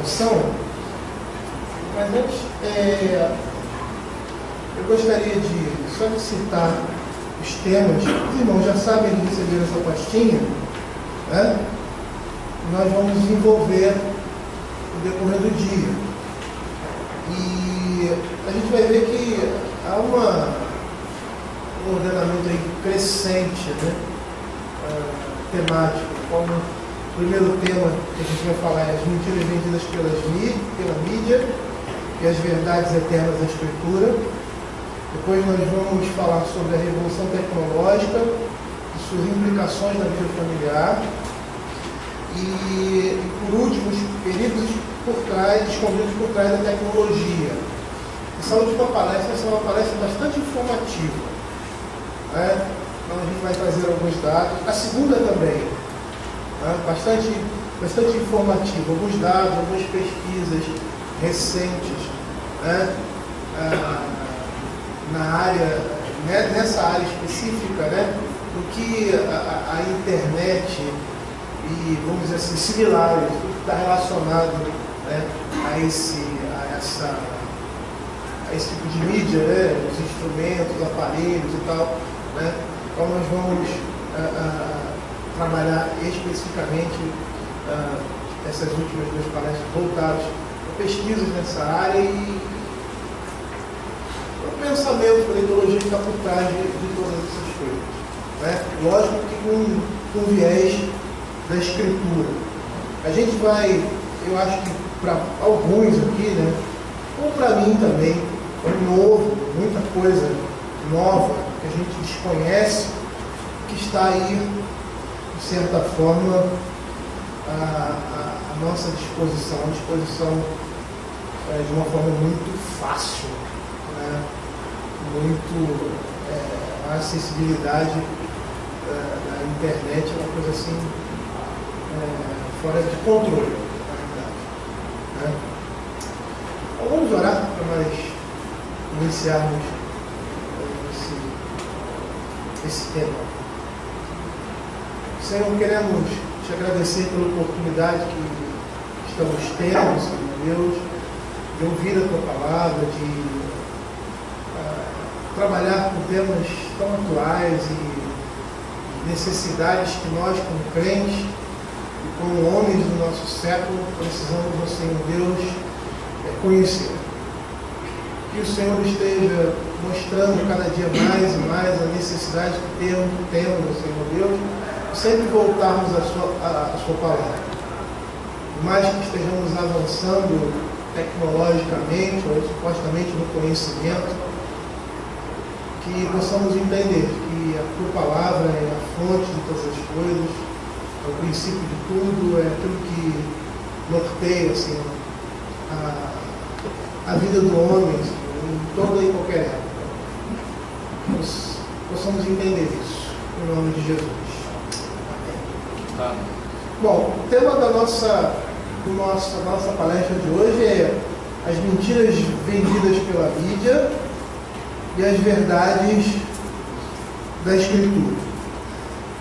introdução, mas antes eu gostaria só de citar os temas. Os irmãos já sabem de receber essa pastinha, né? Nós vamos desenvolver no decorrer do dia. E a gente vai ver que há um ordenamento aí crescente, né? Temático. Como o primeiro tema que a gente vai falar é as mentiras vendidas pela mídia e as verdades eternas da Escritura. Depois nós vamos falar sobre a revolução tecnológica e suas implicações na vida familiar. E por último, os perigos escondidos por trás da tecnologia. Essa última palestra vai ser uma palestra bastante informativa, né? Então a gente vai trazer alguns dados. A segunda também, né? bastante informativa. Alguns dados, algumas pesquisas recentes, né? Nessa área específica, né? Do que a internet e, vamos dizer assim, similares, tudo que está relacionado, né, a esse tipo de mídia, né, os instrumentos, aparelhos e tal, né? Então nós vamos trabalhar especificamente essas últimas duas palestras voltadas a pesquisas nessa área e o pensamento da ideologia que está por trás de todas essas coisas, né? Lógico que com viés da Escritura. A gente vai, eu acho que para alguns aqui, né, ou para mim também, é novo, muita coisa nova que a gente desconhece, que está aí, de certa forma, à nossa disposição, de uma forma muito fácil, né, a acessibilidade da internet é uma coisa assim, fora de controle, na verdade, né? Então, vamos orar para nós iniciarmos esse tema. Senhor, queremos te agradecer pela oportunidade que estamos tendo, Senhor Deus, de ouvir a tua palavra, de trabalhar com temas tão atuais e necessidades que nós, como crentes, como homens do nosso século, precisamos do Senhor Deus conhecer. Que o Senhor esteja mostrando cada dia mais e mais a necessidade que temos, Senhor Deus, de sempre voltarmos à sua palavra. Por mais que estejamos avançando tecnologicamente ou supostamente no conhecimento, que possamos entender que a tua palavra é a fonte de todas as coisas, é o princípio de tudo, é aquilo que norteia, assim, a vida do homem, assim, em toda e qualquer época. Nós possamos entender isso, em nome de Jesus. Amém. Bom, o tema da nossa palestra de hoje é as mentiras vendidas pela mídia e as verdades da Escritura.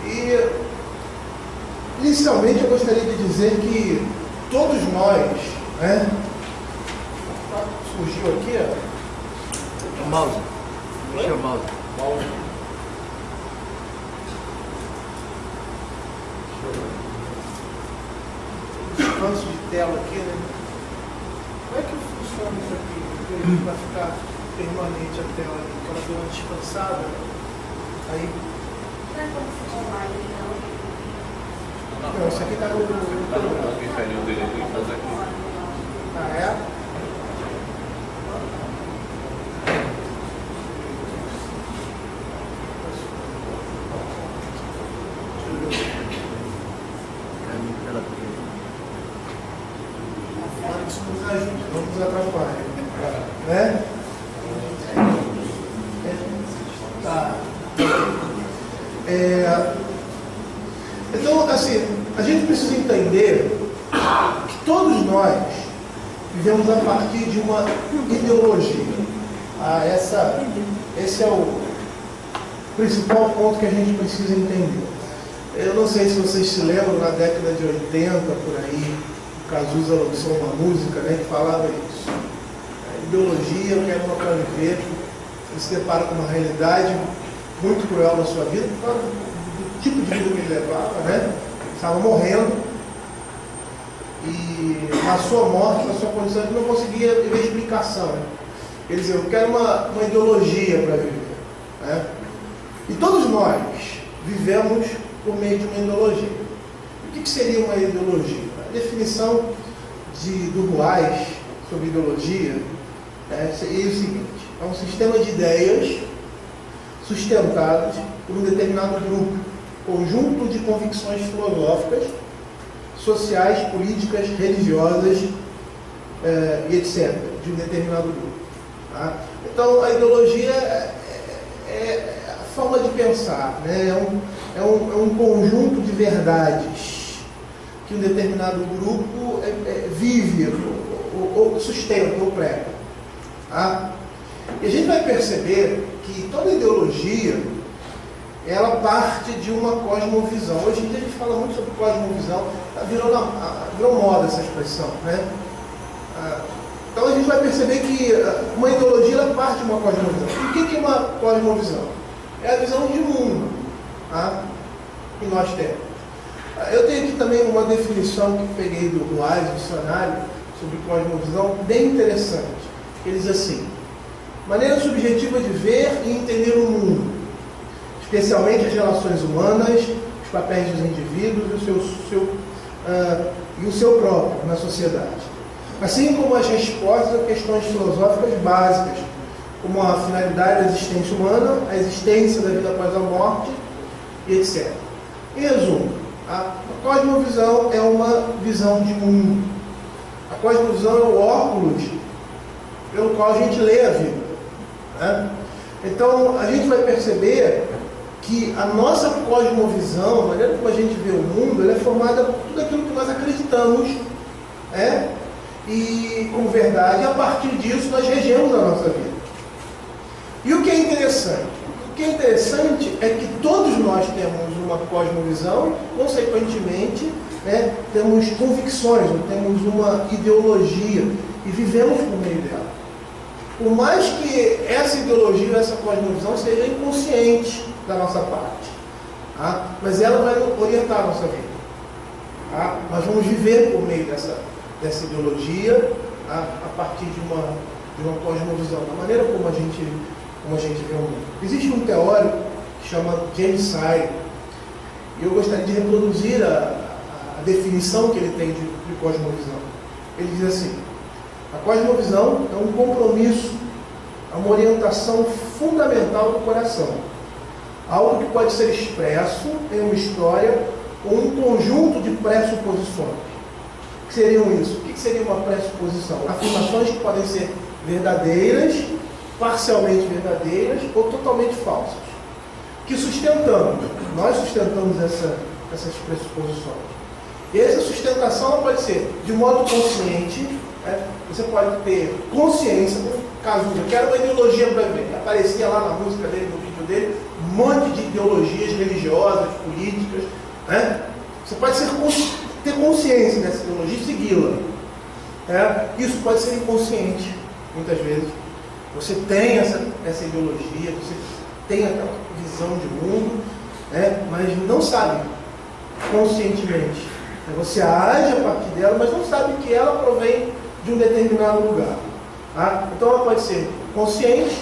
E inicialmente eu gostaria de dizer que todos nós, né? Surgiu aqui, ó. O mouse. Deixa o mouse. Os cantos de tela aqui, né? Como é que funciona isso aqui? Vai ficar permanente a tela, que ela deu uma descansada. Aí. Não é como se online, não. Não, isso aqui está no inferior dele aqui, fazer aqui. Ah, é? Isso nos ajuda, não nos atrapalha, né? Tá. Então, assim, a gente precisa entender que todos nós vivemos a partir de uma ideologia. Esse é o principal ponto que a gente precisa entender. Eu não sei se vocês se lembram, na década de 80, por aí, Cazuza lançou uma música, né, que falava isso. A ideologia, eu quero uma para viver, ele se depara com uma realidade muito cruel na sua vida, por causa do tipo de vida que ele levava, né? Ele estava morrendo, e na sua morte, na sua condição, ele não conseguia ver explicação. Ele dizia, eu quero uma ideologia para viver. Né? E todos nós vivemos por meio de uma ideologia. O que seria uma ideologia? A definição do Ruais sobre ideologia seria o seguinte: é um sistema de ideias sustentadas por um determinado grupo, conjunto de convicções filosóficas, sociais, políticas, religiosas e etc., de um determinado grupo. Tá? Então, a ideologia é a forma de pensar, né? É um conjunto de verdades que um determinado grupo vive, ou sustenta, ou prega. Tá? E a gente vai perceber que toda ideologia, ela parte de uma cosmovisão. Hoje em dia a gente fala muito sobre cosmovisão, virou moda essa expressão, né? Então a gente vai perceber que uma ideologia, ela parte de uma cosmovisão. E o que é uma cosmovisão? É a visão de mundo, tá? Que nós temos. Eu tenho aqui também uma definição que peguei do Wise, dicionário, sobre cosmovisão, bem interessante. Ele diz assim: maneira subjetiva de ver e entender o mundo, especialmente as relações humanas, os papéis dos indivíduos e o seu próprio na sociedade. Assim como as respostas a questões filosóficas básicas, como a finalidade da existência humana, a existência da vida após a morte, e etc. Em resumo, a cosmovisão é uma visão de mundo. A cosmovisão é o óculos pelo qual a gente lê a vida. Né? Então, a gente vai perceber que a nossa cosmovisão, a maneira como a gente vê o mundo, ela é formada por tudo aquilo que nós acreditamos, e como verdade, e a partir disso nós regemos a nossa vida. E o que é interessante? O que é interessante é que todos nós temos uma cosmovisão, consequentemente, temos convicções, temos uma ideologia e vivemos por meio dela. Por mais que essa ideologia, essa cosmovisão seja inconsciente da nossa parte, tá? Mas ela vai orientar a nossa vida. Tá? Nós vamos viver por meio dessa ideologia, tá? A partir de uma cosmovisão, da maneira como a gente vê o mundo. Existe um teórico que chama James Sire, e eu gostaria de reproduzir a definição que ele tem de cosmovisão. Ele diz assim: a cosmovisão é um compromisso, é uma orientação fundamental do coração. Algo que pode ser expresso em uma história ou um conjunto de pressuposições. O que seriam isso? O que seria uma pressuposição? Afirmações que podem ser verdadeiras, parcialmente verdadeiras ou totalmente falsas. Que nós sustentamos essas pressuposições. E essa sustentação pode ser de modo consciente. Você pode ter consciência, no caso, eu quero uma ideologia para ver. Aparecia lá na música dele, no vídeo dele, um monte de ideologias religiosas, políticas. Você pode ter consciência dessa ideologia e segui-la. Isso pode ser inconsciente, muitas vezes. Você tem essa ideologia, você tem aquela visão de mundo, mas não sabe conscientemente. Você age a partir dela, mas não sabe que ela provém de um determinado lugar. Tá? Então ela pode ser consciente,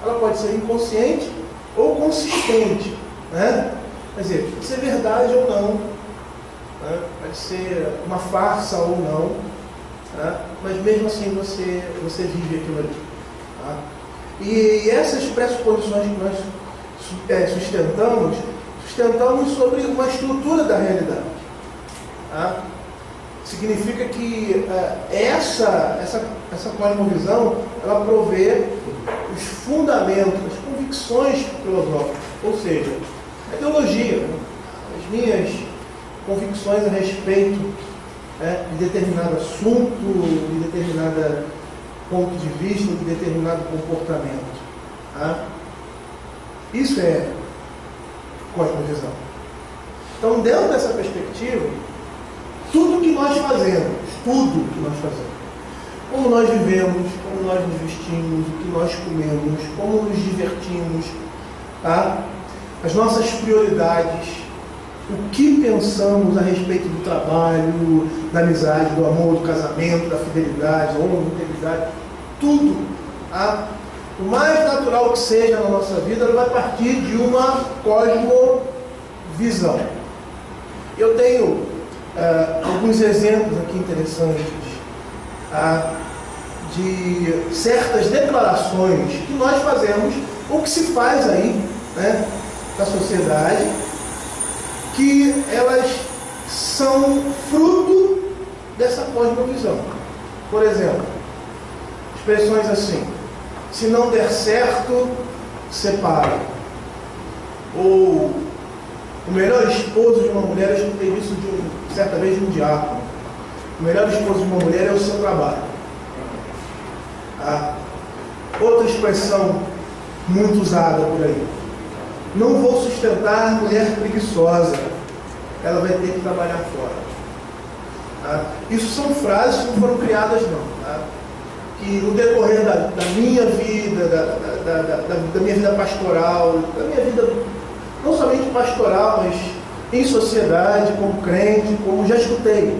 ela pode ser inconsciente ou consistente. Quer dizer, pode ser verdade ou não, pode ser uma farsa ou não, mas mesmo assim você vive aquilo ali. Tá? E essas pressuposições que nós sustentamos sobre uma estrutura da realidade. Tá? Significa que essa cosmovisão, ela provê os fundamentos, as convicções filosóficas, ou seja, a ideologia, as minhas convicções a respeito de determinado assunto, de determinado ponto de vista, de determinado comportamento. Tá? Isso é cosmovisão. Então, dentro dessa perspectiva, tudo que nós fazemos, como nós vivemos, como nós nos vestimos, o que nós comemos, como nos divertimos, tá? As nossas prioridades, o que pensamos a respeito do trabalho, da amizade, do amor, do casamento, da fidelidade, da honra, da integridade, tudo, tá? O mais natural que seja na nossa vida, ela vai partir de uma cosmovisão. Eu tenho alguns exemplos aqui interessantes de certas declarações que nós fazemos, ou que se faz aí, né, na sociedade, que elas são fruto dessa cosmovisão. Por exemplo, expressões assim: se não der certo, separa. Ou o melhor esposo de uma mulher, eu escutei isso certa vez de um diácono. O melhor esposo de uma mulher é o seu trabalho. Outra expressão muito usada por aí: não vou sustentar mulher preguiçosa, ela vai ter que trabalhar fora. Isso são frases que não foram criadas não. Que no decorrer da minha vida, da minha vida pastoral, da minha vida não somente pastoral, mas em sociedade, como crente, como já escutei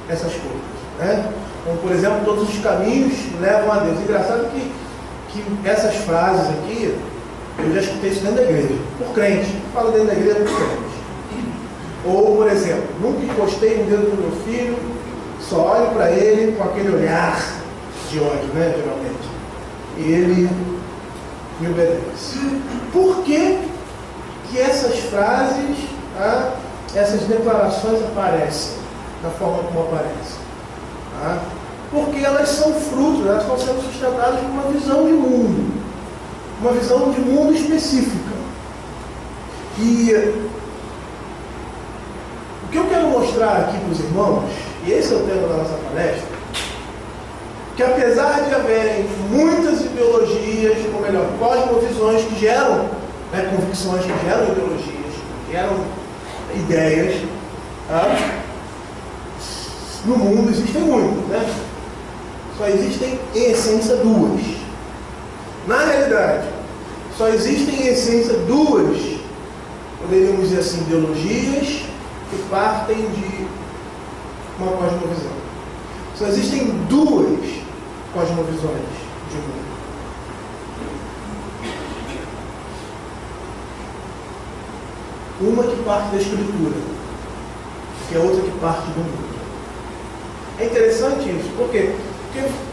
essas coisas, né? Como, por exemplo, todos os caminhos levam a Deus. Engraçado que essas frases aqui, eu já escutei isso dentro da igreja, por crente. Falo dentro da igreja por crente. Ou, por exemplo, nunca encostei no dedo do meu filho, só olho para ele com aquele olhar de ódio, né, geralmente. E ele me obedece. Por que essas frases, essas declarações aparecem da forma como aparecem? Porque elas são frutos, elas estão sendo sustentadas por uma visão de mundo. Uma visão de mundo específica. E o que eu quero mostrar aqui para os irmãos, e esse é o tema da nossa palestra, que apesar de haverem muitas ideologias, ou melhor, cosmovisões que geram convicções, que geram ideologias, que geram ideias, no mundo existem muitas, né? Só existem em essência duas. Na realidade, só existem em essência duas, poderíamos dizer assim, ideologias que partem de uma cosmovisão. Só existem duas cosmovisões de mundo. Uma que parte da Escritura, que é outra que parte do mundo. É interessante isso, porque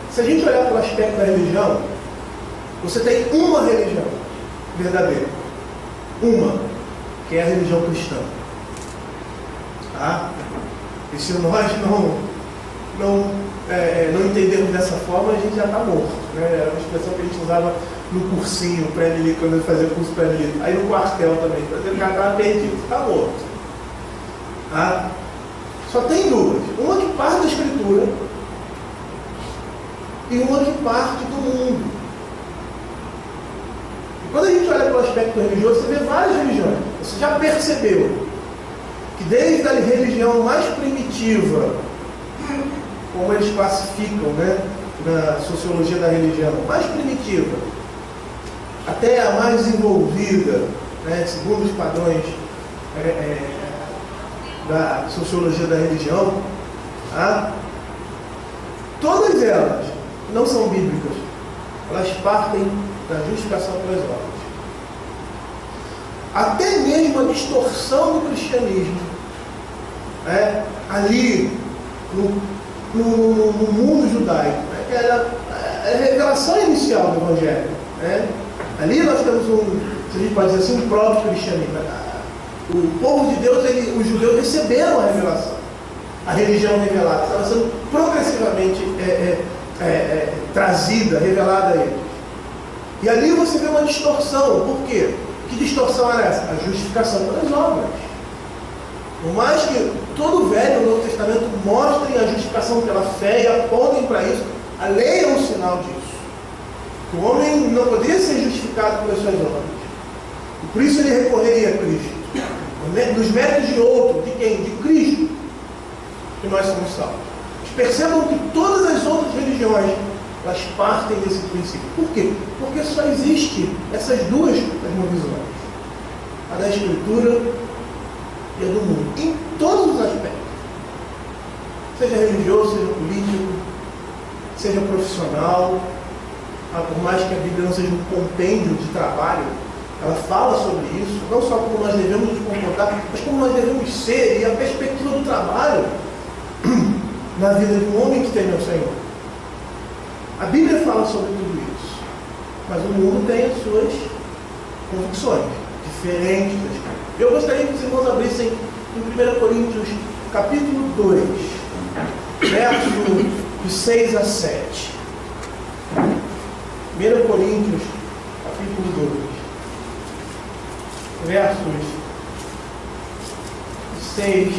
se a gente olhar pelo aspecto da religião, você tem uma religião verdadeira. Uma, que é a religião cristã. E se nós não entendermos dessa forma, a gente já está morto, né? Era uma expressão que a gente usava no cursinho pré-militar, quando eu fazia curso pré-militar. Aí no quartel também, para dizer que já estava perdido, está morto. Só tem duas. Uma que parte da Escritura e uma que parte do mundo. E quando a gente olha pelo aspecto religioso, você vê várias religiões. Você já percebeu que desde a religião mais primitiva, como eles classificam, né, na sociologia da religião, mais primitiva, até a mais desenvolvida, né, segundo os padrões da sociologia da religião, todas elas não são bíblicas. Elas partem da justificação pelas obras. Até mesmo a distorção do cristianismo, ali no mundo judaico, que era a revelação inicial do Evangelho. Ali nós temos se a gente pode dizer assim, um próprio cristianismo. O povo de Deus, os judeus receberam a revelação, a religião revelada, estava sendo progressivamente trazida, revelada a eles. E ali você vê uma distorção. Por quê? Que distorção era essa? A justificação pelas obras. Por mais que todo o Velho e o Novo Testamento mostrem a justificação pela fé e apontem para isso, a lei é um sinal disso. O homem não poderia ser justificado pelas suas obras. E por isso ele recorreria a Cristo. Dos méritos de outro, de quem? De Cristo. que nós somos salvos. Percebam que todas as outras religiões, elas partem desse princípio. Por quê? Porque só existe essas duas cosmovisões. A da Escritura e a do mundo. Em todos os aspectos. Seja religioso, seja político, seja profissional. Por mais que a Bíblia não seja um compêndio de trabalho, ela fala sobre isso. Não só como nós devemos nos comportar, mas como nós devemos ser. E a perspectiva do trabalho na vida de um homem que teme ao Senhor. A Bíblia fala sobre tudo isso. Mas o mundo tem as suas convicções diferentes. Eu gostaria que os irmãos abrissem em 1 Coríntios capítulo 2, versos de 6 a 7. 1 Coríntios capítulo 2, versos de 6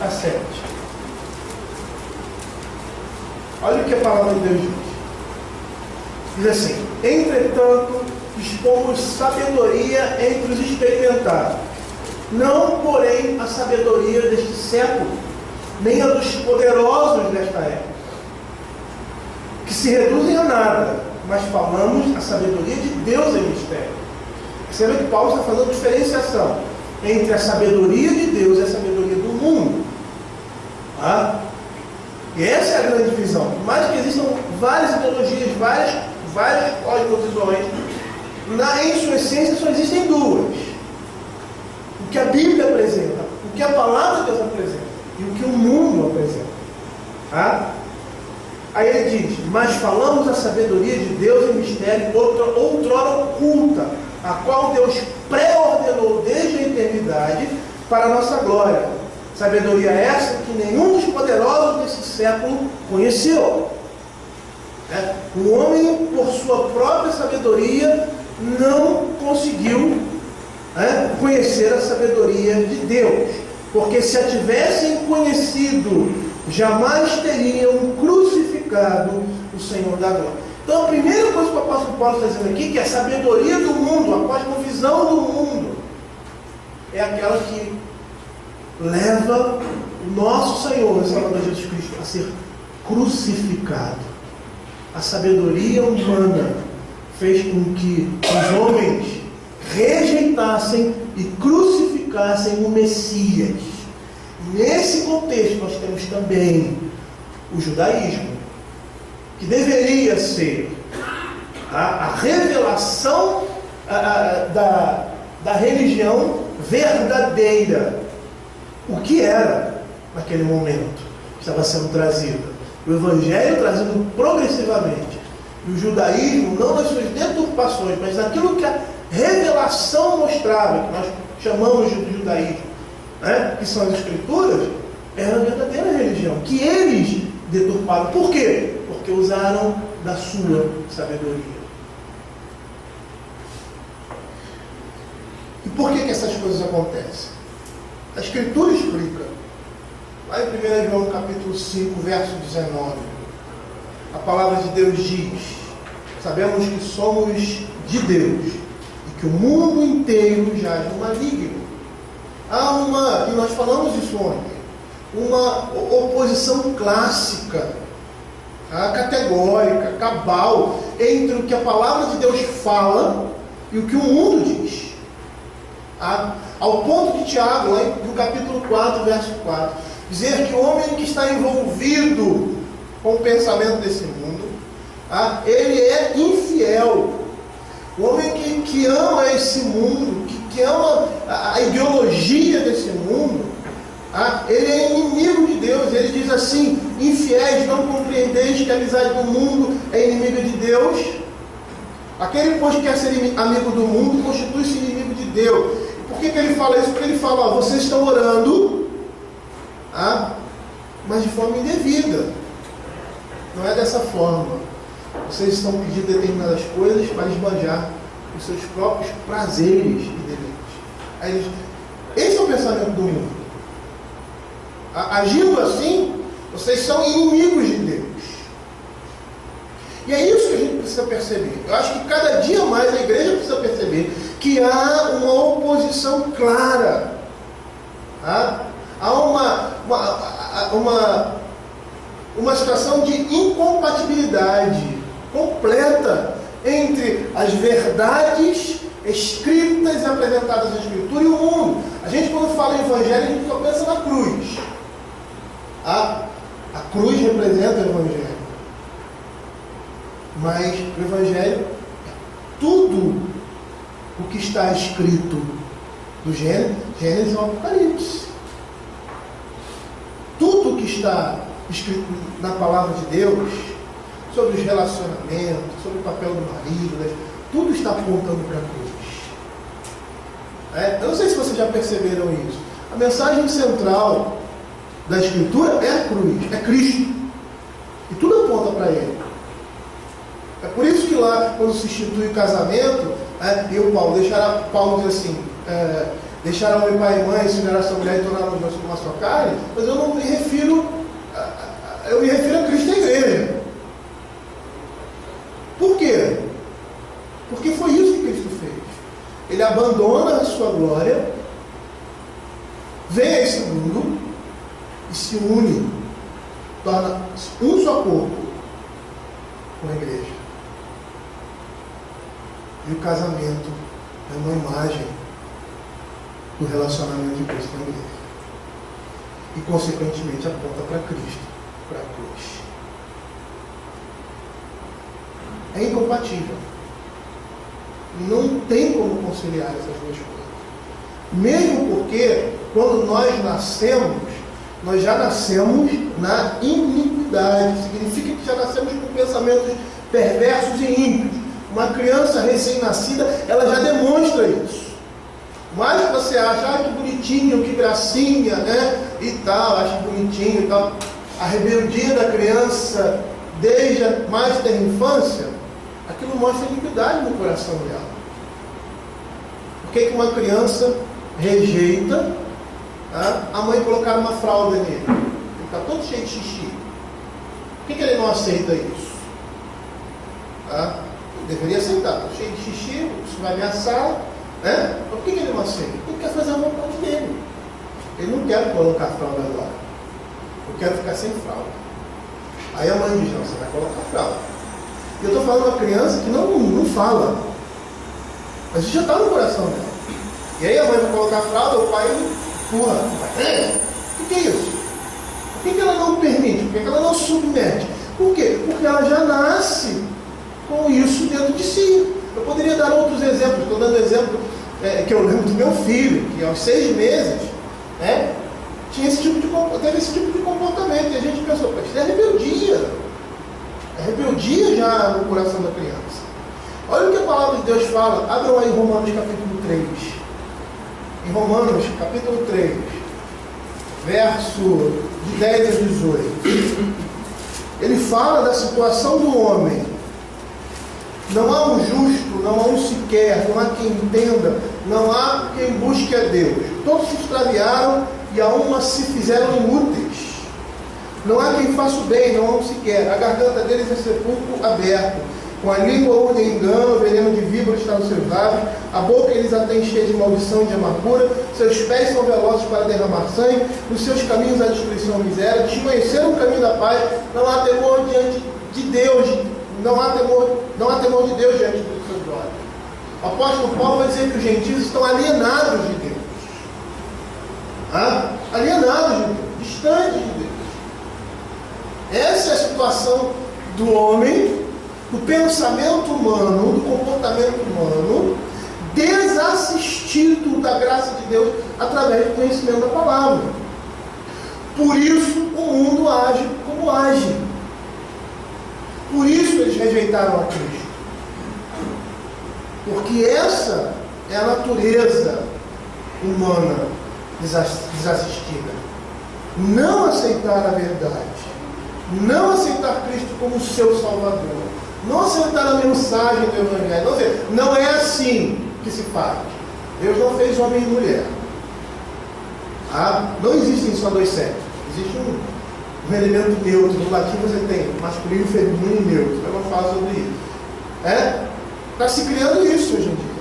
a 7. Olha o que a palavra de Deus diz. Diz assim: entretanto, expomos sabedoria entre os experimentados, não, porém, a sabedoria deste século, nem a dos poderosos desta época, que se reduzem a nada, mas falamos a sabedoria de Deus em mistério. Perceba que Paulo está fazendo diferenciação entre a sabedoria de Deus e a sabedoria do mundo. E essa é a grande divisão. Por mais que existam várias ideologias, várias cosmovisões, em sua essência só existem duas. O que a Bíblia apresenta, o que a palavra de Deus apresenta e o que o mundo apresenta. Aí ele diz: mas falamos a sabedoria de Deus em mistério, outrora oculta, a qual Deus pré-ordenou desde a eternidade para a nossa glória. Sabedoria essa que nenhum dos poderosos desse século conheceu. O homem, por sua própria sabedoria, não conseguiu conhecer a sabedoria de Deus. Porque se a tivessem conhecido, jamais teriam crucificado o Senhor da glória. Então a primeira coisa que o apóstolo Paulo está dizendo aqui, que a sabedoria do mundo, a cosmovisão do mundo, é aquela que leva o nosso Senhor, Salvador Jesus Cristo, a ser crucificado. A sabedoria humana fez com que os homens rejeitassem e crucificassem o Messias. Nesse contexto nós temos também o judaísmo, que deveria ser a revelação da religião verdadeira. O que era naquele momento estava sendo trazido. O Evangelho trazido progressivamente. E o judaísmo, não nas suas deturpações, mas naquilo que a revelação mostrava, que nós chamamos de judaísmo, que são as Escrituras, era a verdadeira religião, que eles deturparam. Por quê? Porque usaram da sua sabedoria. E por que essas coisas acontecem? A Escritura explica. Lá em 1 João capítulo 5, verso 19. A palavra de Deus diz: sabemos que somos de Deus e que o mundo inteiro jaz no maligno. Há e nós falamos isso ontem, uma oposição clássica, categórica, cabal, entre o que a palavra de Deus fala e o que o mundo diz. Ao ponto de Tiago, lá no capítulo 4, verso 4, dizer que o homem que está envolvido com o pensamento desse mundo, ele é infiel. O homem que ama esse mundo, que ama a ideologia desse mundo, ele é inimigo de Deus. Ele diz assim: infiéis, não compreendeis que a amizade do mundo é inimiga de Deus? Aquele, pois, que quer ser amigo do mundo, constitui-se inimigo de Deus. Por que ele fala isso? Porque ele fala: vocês estão orando, mas de forma indevida. Não é dessa forma. Vocês estão pedindo determinadas coisas para esbanjar os seus próprios prazeres e deleites. Esse é o pensamento do mundo. Agindo assim, vocês são inimigos de Deus. E é isso que a gente precisa perceber. Eu acho que cada dia mais a igreja precisa perceber que há uma oposição clara Há uma situação de incompatibilidade completa entre as verdades escritas e apresentadas na Escritura e o mundo. A gente, quando fala em Evangelho, a gente só pensa na cruz. A cruz representa o Evangelho. Mas o Evangelho é tudo o que está escrito do Gênesis ao Apocalipse. Tudo o que está escrito na palavra de Deus, sobre os relacionamentos, sobre o papel do marido, tudo está apontando para a cruz. Eu não sei se vocês já perceberam isso. A mensagem central da Escritura é a cruz, é Cristo. E tudo aponta para Ele. É por isso que lá, quando se institui o casamento, Paulo diz assim, deixar homem pai e mãe, se unirá sua mulher e tornar-nos uma só carne, mas eu não me refiro, eu me refiro a Cristo e a igreja. Por quê? Porque foi isso que Cristo fez. Ele abandona a sua glória, vem a esse mundo e se une, torna um só corpo com a igreja. E o casamento é uma imagem do relacionamento de Cristo com a igreja. E, consequentemente, aponta para Cristo, para a cruz. É incompatível. Não tem como conciliar essas duas coisas. Mesmo porque, quando nós nascemos, nós já nascemos na iniquidade. Significa que já nascemos com pensamentos perversos e ímpios. Uma criança recém-nascida, ela já demonstra isso. Mais que você acha, que bonitinho, que gracinha, né? E tal, acha bonitinho e tal. A rebeldia da criança, desde a mais tenra infância, aquilo mostra iniquidade no coração dela. Por que uma criança rejeita a mãe colocar uma fralda nele? Ele está todo cheio de xixi. Por que ele não aceita isso? Ele deveria aceitar. Estou cheio de xixi, isso vai ameaçar. Né? Por que ele não aceita? Porque ele quer fazer a vontade dele. Ele não quer colocar fralda agora. Eu quero ficar sem fralda. Aí a mãe diz, não, você vai colocar fralda. E eu estou falando de uma criança que não fala. Mas isso já está no coração dela. E aí a mãe vai colocar a fralda, o pai empurra. O que é isso? Por que ela não permite? Por que ela não submete? Por quê? Porque ela já nasce com isso dentro de si. Eu poderia dar outros exemplos. Estou dando exemplo que eu lembro do meu filho, que aos 6 meses, né, teve esse tipo de comportamento. E a gente pensou, isso é rebeldia. É rebeldia já no coração da criança. Olha o que a palavra de Deus fala. Abram aí em Romanos capítulo 3. Em Romanos capítulo 3, verso de 10 a 18. Ele fala da situação do homem. Não há um justo, não há um sequer, não há quem entenda, não há quem busque a Deus. Todos se extraviaram e a uma se fizeram inúteis. Não há quem faça o bem, não há um sequer. A garganta deles é sepulcro aberto. Com a língua urna engano, o veneno de víbora está nos seus lábios. A boca eles a têm cheia de maldição e de amargura. Seus pés são velozes para derramar sangue. Nos seus caminhos há destruição e miséria. Desconheceram o caminho da paz. Não há temor diante de Deus. Não há temor de Deus diante dos seus olhos. O apóstolo Paulo vai dizer que os gentios estão alienados de Deus. Alienados de Deus, distantes de Deus. Essa é a situação do homem, do pensamento humano, do comportamento humano, desassistido da graça de Deus através do conhecimento da palavra. Por isso o mundo age como age. Por isso eles rejeitaram a Cristo. Porque essa é a natureza humana desassistida. Não aceitar a verdade. Não aceitar Cristo como seu Salvador. Não aceitar a mensagem do Evangelho. Não é assim que se faz. Deus não fez homem e mulher. Não existem só dois sexos. Existe um elemento neutro. No latim você tem masculino, feminino e neutro. Eu vou falar sobre isso. Está se criando isso hoje em dia.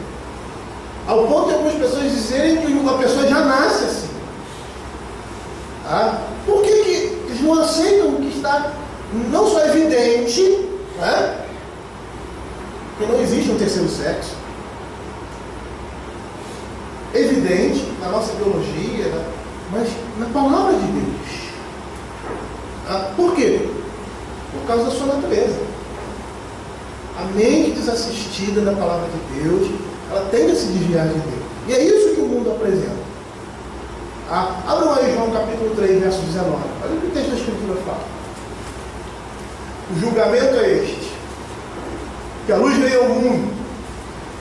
Ao ponto de algumas pessoas dizerem que uma pessoa já nasce assim. Por que eles não aceitam o que está não só evidente, que não existe um terceiro sexo, evidente na nossa biologia, mas na palavra de Deus. Por quê? Por causa da sua natureza. A mente desassistida da palavra de Deus, ela tende a se desviar de Deus. E é isso que o mundo apresenta. Abram aí João capítulo 3, verso 19. Olha o que o texto da Escritura fala. O julgamento é este: que a luz veio ao mundo,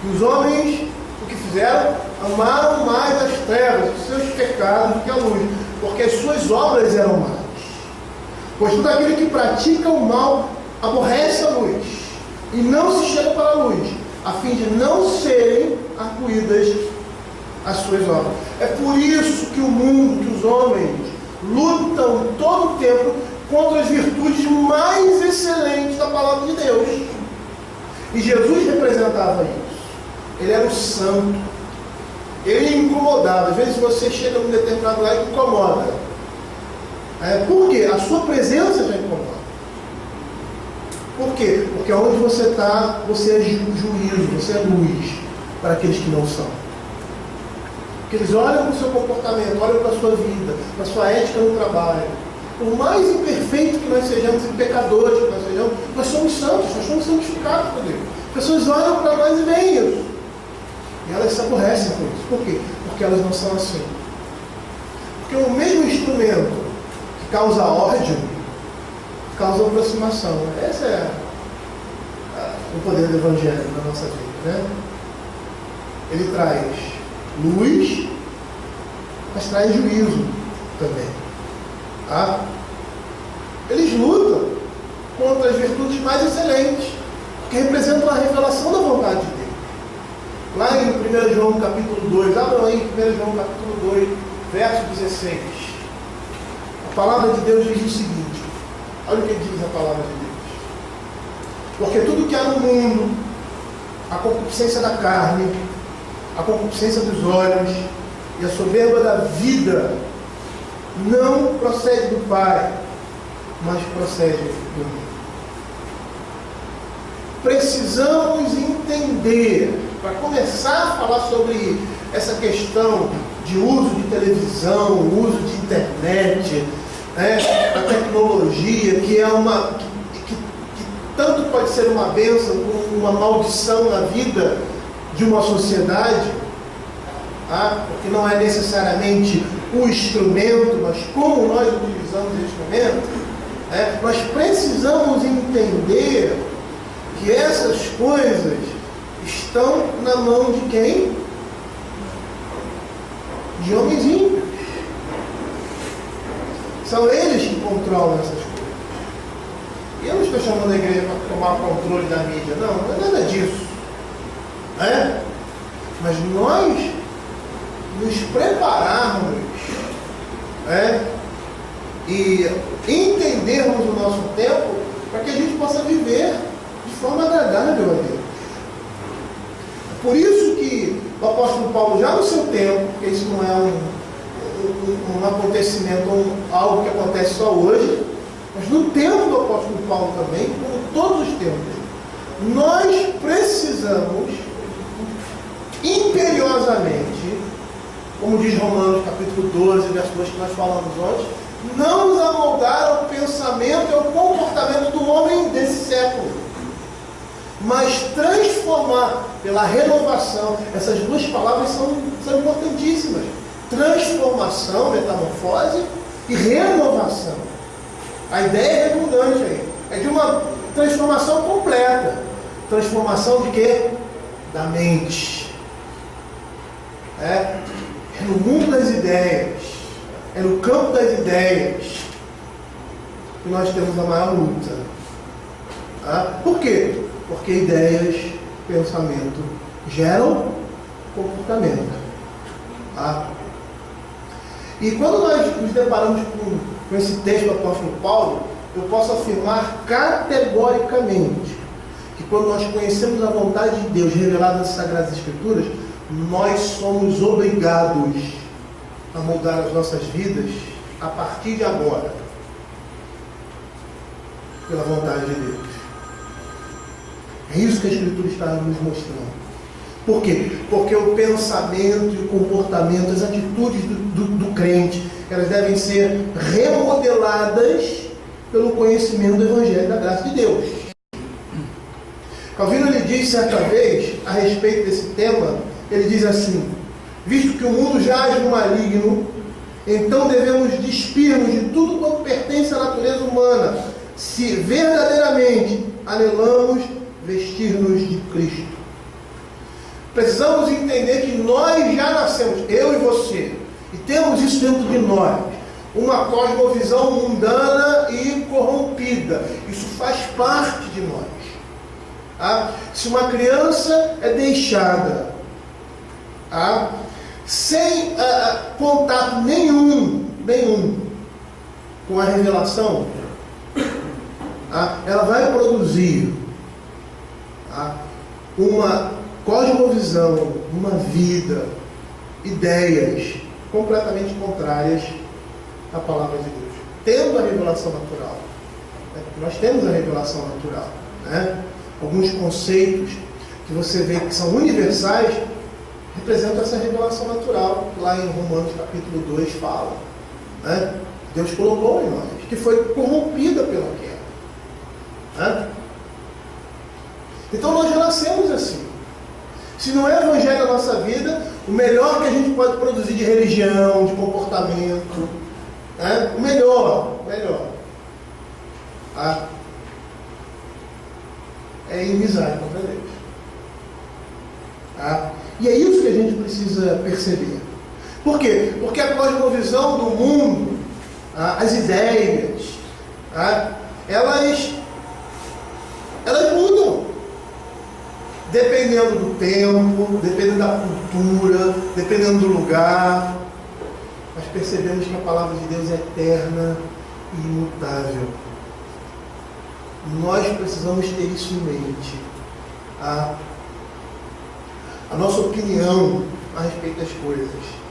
e os homens, o que fizeram? Amaram mais as trevas, os seus pecados, do que a luz, porque as suas obras eram más. Pois todo aquele que pratica o mal aborrece a luz, e não se chega para a luz, a fim de não serem arguídas as suas obras. É por isso que o mundo, que os homens lutam todo o tempo contra as virtudes mais excelentes da palavra de Deus. E Jesus representava isso. Ele era o santo. Ele incomodava. Às vezes você chega num determinado lugar e incomoda. Por quê? A sua presença já incomoda. Por quê? Porque onde você está, você é juízo, você é luz para aqueles que não são. Porque eles olham para o seu comportamento, olham para a sua vida, para a sua ética no trabalho. Por mais imperfeito que nós sejamos e pecadores que nós sejamos, nós somos santos, nós somos santificados por Deus. As pessoas olham para nós e veem isso. E elas se aborrecem com isso. Por quê? Porque elas não são assim. Porque o mesmo instrumento que causa ódio, causa aproximação. Esse é o poder do Evangelho na nossa vida, Ele traz luz, mas traz juízo também. Eles lutam contra as virtudes mais excelentes, que representam a revelação da vontade de Deus. Lá em 1 João capítulo 2, abram aí 1 João capítulo 2, verso 16. A palavra de Deus diz o seguinte: olha o que diz a palavra de Deus. Porque tudo que há no mundo, a concupiscência da carne, a concupiscência dos olhos e a soberba da vida, não procede do Pai, mas procede do mundo. Precisamos entender, para começar a falar sobre essa questão de uso de televisão, uso de internet, a tecnologia, que é que tanto pode ser uma bênção como uma maldição na vida de uma sociedade, porque não é necessariamente o instrumento, mas como nós utilizamos o instrumento. Nós precisamos entender que essas coisas estão na mão de quem? De homens ímpios. São eles que controlam essas coisas. E eu não estou chamando a igreja para tomar controle da mídia, não é nada disso. Mas nós nos prepararmos e entendermos o nosso tempo para que a gente possa viver de forma agradável a Deus. Por isso que o apóstolo Paulo, já no seu tempo, porque isso não é um acontecimento, algo que acontece só hoje, mas no tempo do apóstolo Paulo também, como todos os tempos, nós precisamos imperiosamente, como diz Romanos capítulo 12, verso 2 que nós falamos antes, não nos amoldar ao pensamento e ao comportamento do homem desse século, mas transformar pela renovação. Essas duas palavras são importantíssimas: transformação, metamorfose, e renovação. A ideia é redundante aí, é de uma transformação completa. Transformação de quê? Da mente. É no mundo das ideias, é no campo das ideias que nós temos a maior luta. Por quê? Porque ideias, pensamento, geram comportamento. E quando nós nos deparamos com esse texto do apóstolo Paulo, eu posso afirmar categoricamente que quando nós conhecemos a vontade de Deus revelada nas Sagradas Escrituras, nós somos obrigados a moldar as nossas vidas a partir de agora, pela vontade de Deus. É isso que a Escritura está nos mostrando. Por quê? Porque o pensamento e o comportamento, as atitudes do crente, elas devem ser remodeladas pelo conhecimento do Evangelho da graça de Deus. Calvino lhe diz certa vez, a respeito desse tema, ele diz assim: visto que o mundo jaz no maligno, então devemos despir-nos de tudo quanto pertence à natureza humana, se verdadeiramente anelamos vestir-nos de Cristo. Precisamos entender que nós já nascemos, eu e você, e temos isso dentro de nós, uma cosmovisão mundana e corrompida. Isso faz parte de nós. Se uma criança é deixada sem contato nenhum com a revelação, ela vai produzir uma cosmovisão, uma vida, ideias completamente contrárias à palavra de Deus, tendo a revelação natural. Porque nós temos a revelação natural, né? Alguns conceitos que você vê que são universais representam essa revelação natural. Lá em Romanos capítulo 2 fala, né? Deus colocou em nós, que foi corrompida pela queda, né? Então nós já nascemos assim. Se não é evangelho na nossa vida, o melhor que a gente pode produzir de religião, de comportamento, né? O melhor é inimizade contra Deus. E é isso que a gente precisa perceber. Por quê? Porque a cosmovisão do mundo, as ideias, elas mudam. Dependendo do tempo, dependendo da cultura, dependendo do lugar. Nós percebemos que a palavra de Deus é eterna e imutável. Nós precisamos ter isso em mente. A nossa opinião a respeito das coisas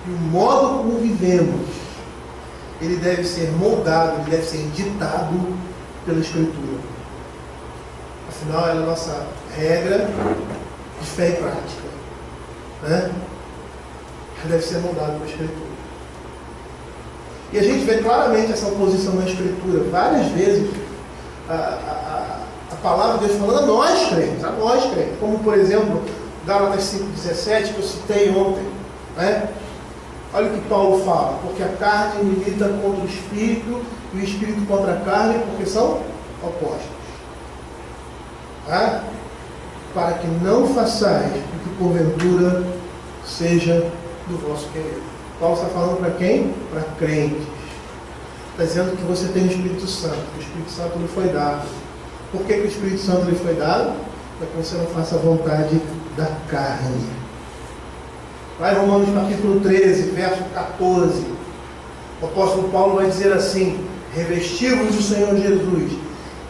e o modo como vivemos, ele deve ser moldado, ele deve ser ditado pela Escritura. Afinal, ela é a nossa regra de fé e prática, né? Ela deve ser moldada pela Escritura. E a gente vê claramente essa oposição na Escritura. Várias vezes a palavra de Deus falando a nós crentes, como por exemplo Gálatas 5,17, que eu citei ontem, né? Olha o que Paulo fala: porque a carne milita contra o Espírito e o Espírito contra a carne, porque são opostos, para que não façais o que porventura seja do vosso querer. Paulo está falando para quem? Para crentes. Está dizendo que você tem o Espírito Santo, que o Espírito Santo lhe foi dado. Por que o Espírito Santo lhe foi dado? Para que você não faça a vontade da carne. Lá em Romanos capítulo 13, verso 14, o apóstolo Paulo vai dizer assim: revesti-vos do Senhor Jesus,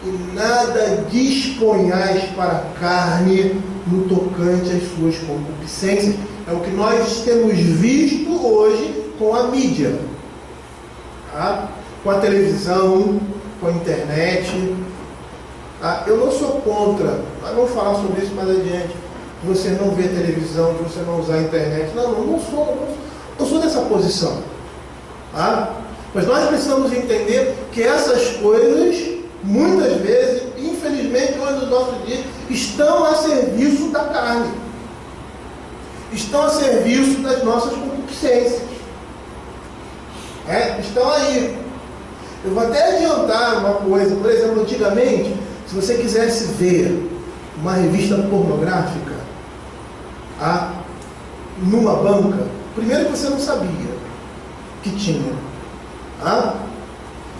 e nada disponhais para a carne no tocante às suas concupiscências. É o que nós temos visto hoje com a mídia, com a televisão, com a internet. Eu não sou contra, nós vamos falar sobre isso mais adiante, de você não ver televisão, de você não usar a internet. Não sou dessa posição. Mas nós precisamos entender que essas coisas, muitas vezes, infelizmente, hoje nos nossos dias, estão a serviço da carne, estão a serviço das nossas concupiscências. Estão aí. Eu vou até adiantar uma coisa. Por exemplo, antigamente, se você quisesse ver uma revista pornográfica numa banca, primeiro que você não sabia que tinha.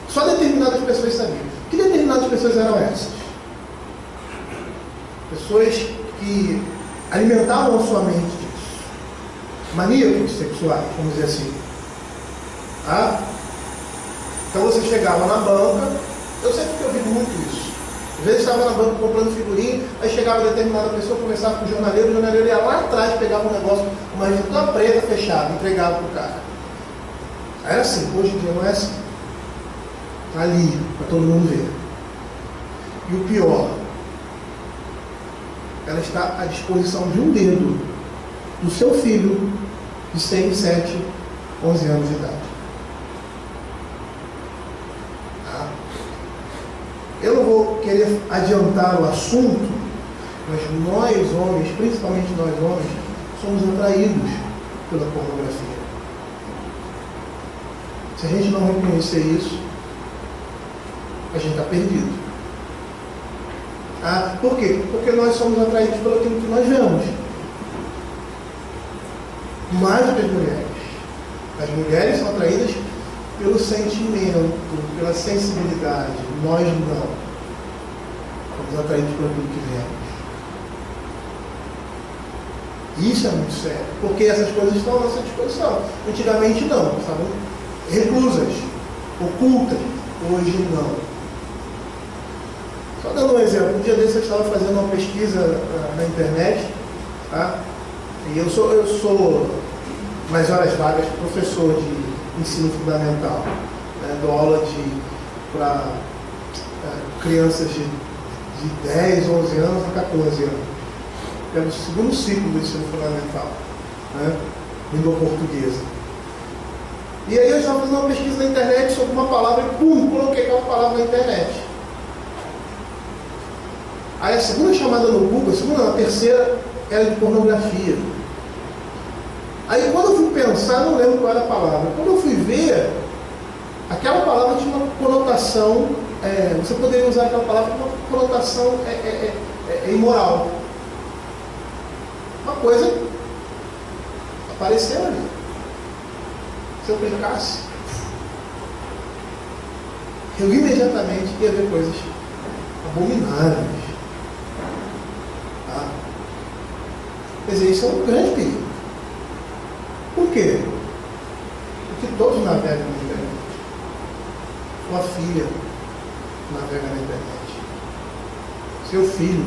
Só determinadas pessoas sabiam. Que determinadas pessoas eram essas? Pessoas que alimentavam a sua mente disso. Maníacos sexuais, vamos dizer assim. Então você chegava na banca, eu sempre que eu vi muito isso. Às vezes estava na banca comprando figurinha, aí chegava determinada pessoa, conversava com o jornaleiro ia lá atrás, pegava um negócio, uma revista preta fechada, entregava para o cara. Era assim, hoje em dia não é assim. Está ali, para todo mundo ver. E o pior, ela está à disposição de um dedo do seu filho de 6, 7, 11 anos de idade. Tá? Eu não vou querer adiantar o assunto, mas nós homens, principalmente nós homens, somos atraídos pela pornografia. Se a gente não reconhecer isso, a gente está perdido. Por quê? Porque nós somos atraídos pelo aquilo que nós vemos. Mais do que as mulheres. As mulheres são atraídas pelo sentimento, pela sensibilidade. Nós não. Somos atraídos por aquilo que vemos. Isso é muito sério, porque essas coisas estão à nossa disposição. Antigamente não, estavam reclusas, ocultas. Hoje não. Só dando um exemplo, um dia desse eu estava fazendo uma pesquisa na internet, tá? E eu sou, mais horas vagas, professor de ensino fundamental, né? Dou aula para crianças de 10, 11 anos a 14 anos. É o segundo ciclo do ensino fundamental, né? Língua portuguesa. E aí eu estava fazendo uma pesquisa na internet sobre uma palavra e pum, coloquei aquela palavra na internet. Aí a segunda chamada no Google, a terceira era de pornografia. Aí quando eu fui pensar, não lembro qual era a palavra. Quando eu fui ver, aquela palavra tinha uma conotação, você poderia usar aquela palavra com uma conotação imoral. Uma coisa apareceu ali. Se eu clicasse, eu imediatamente ia ver coisas abomináveis. Quer dizer, isso é um grande perigo. Por quê? Porque todos navegam na internet. Sua filha navega na internet. Seu filho,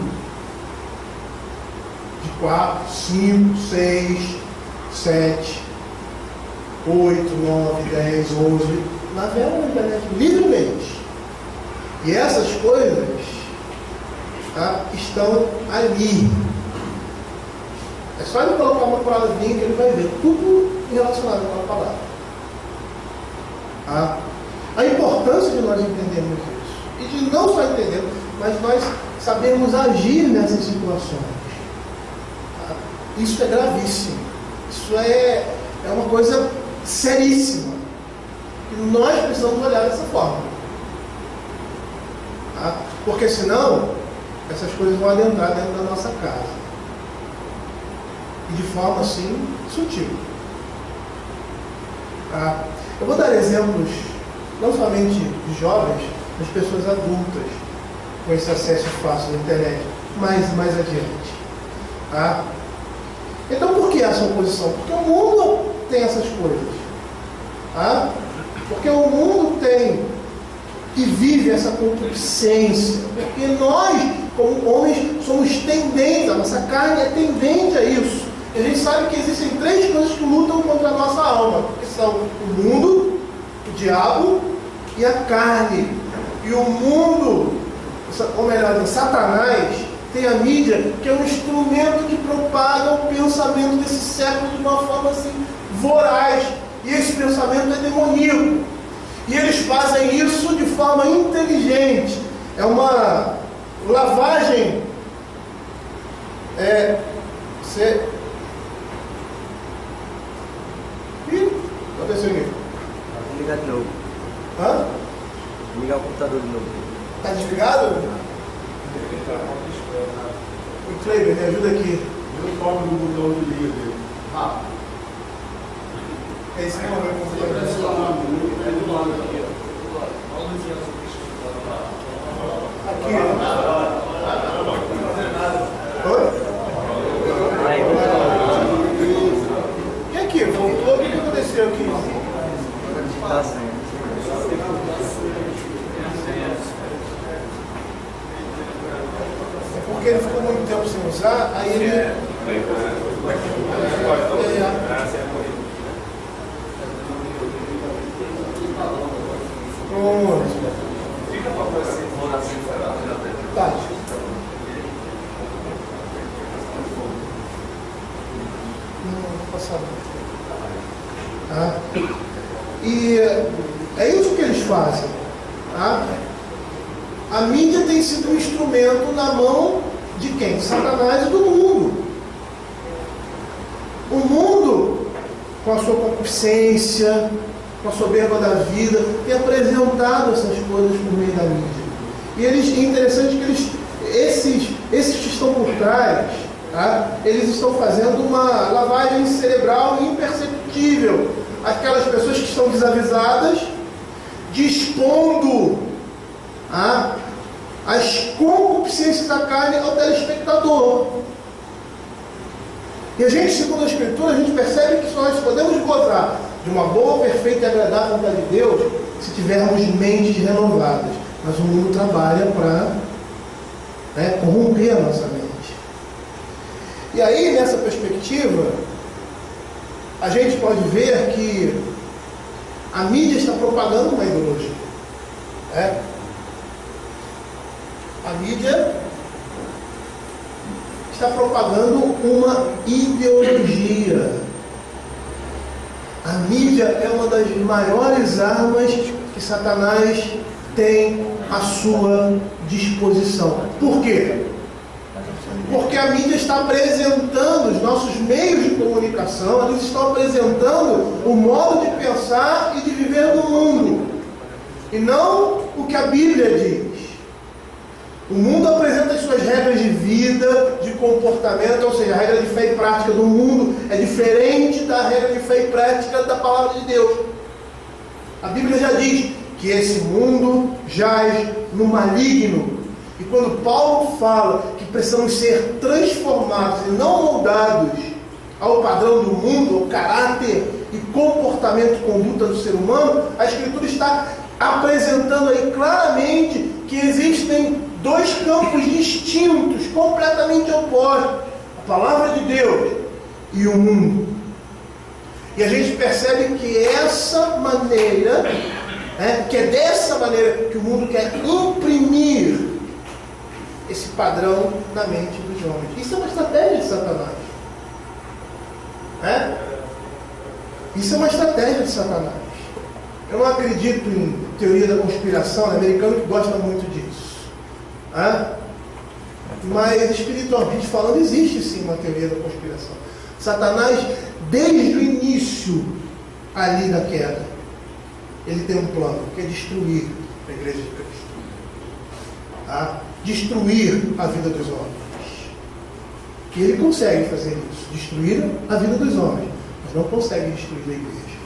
de 4, 5, 6, 7, 8, 9, 10, 11, navegam na internet livremente. E essas coisas, tá, estão ali. É só ele colocar uma palavrinha que ele vai ver tudo relacionado com a palavra. Tá? A importância de nós entendermos isso. E de não só entender, mas nós sabermos agir nessas situações. Tá? Isso é gravíssimo. Isso é uma coisa seríssima. E nós precisamos olhar dessa forma. Tá? Porque senão, essas coisas vão adentrar dentro da nossa casa. E de forma assim, sutil. Tá? Eu vou dar exemplos, não somente de jovens, mas pessoas adultas, com esse acesso fácil à internet, mais adiante. Tá? Então, por que essa oposição? Porque o mundo tem essas coisas. Tá? Porque o mundo tem e vive essa concupiscência. Porque nós, como homens, somos tendentes, a nossa carne é tendente a isso. E a gente sabe que existem 3 coisas que lutam contra a nossa alma, que são o mundo, o diabo e a carne. E o mundo, ou melhor, Satanás, tem a mídia, que é um instrumento que propaga o pensamento desse século de uma forma assim, voraz. E esse pensamento é demoníaco. E eles fazem isso de forma inteligente. É uma lavagem. Você... Ih, aconteceu aqui. Vou ligar de novo. Hã? Vou ligar o computador de novo. Tá desligado? O Kleber, me ajuda aqui. Eu toco no botão de liga dele. É isso que eu vou computador. É do lado aqui, Aqui, Oi? E aqui, voltou? O que aconteceu aqui? Tá sem. É porque ele ficou muito tempo sem usar, aí ele... Pronto. Tá. Não, passar. Tá? E é isso que eles fazem. Tá? A mídia tem sido um instrumento na mão de quem? Satanás e do mundo. O mundo, com a sua concupiscência, com a soberba da vida, tem apresentado essas coisas por meio da mídia. E é interessante que esses que estão por trás, tá? Eles estão fazendo uma lavagem cerebral imperceptível. Aquelas pessoas que estão desavisadas, dispondo as concupiscências da carne ao telespectador. E a gente, segundo a Escritura, a gente percebe que nós podemos gozar de uma boa, perfeita e agradável vontade de Deus se tivermos mentes renovadas. Mas o mundo trabalha para corromper a nossa mente. E aí, nessa perspectiva, a gente pode ver que a mídia está propagando uma ideologia. A mídia está propagando uma ideologia. A mídia é uma das maiores armas que Satanás tem à sua disposição. Por quê? Porque a mídia está apresentando os nossos meios de comunicação, eles estão apresentando o modo de pensar e de viver no mundo, e não o que a Bíblia diz. O mundo apresenta as suas regras de vida, de comportamento, ou seja, a regra de fé e prática do mundo é diferente da regra de fé e prática da palavra de Deus. A Bíblia já diz que esse mundo jaz no maligno. E quando Paulo fala que precisamos ser transformados e não moldados ao padrão do mundo, ao caráter e comportamento e conduta do ser humano, a Escritura está apresentando aí claramente que existem dois campos distintos, completamente opostos: a palavra de Deus e o mundo. E a gente percebe que essa maneira, que é dessa maneira que o mundo quer imprimir esse padrão na mente dos homens. Isso é uma estratégia de Satanás. Isso é uma estratégia de Satanás. Eu não acredito em teoria da conspiração, o americano que gosta muito disso. Mas espiritualmente falando, existe sim uma teoria da conspiração. Satanás, desde o início ali da queda, ele tem um plano, que é destruir a igreja de Cristo. Destruir a vida dos homens. E ele consegue fazer isso, destruir a vida dos homens, mas não consegue destruir a igreja.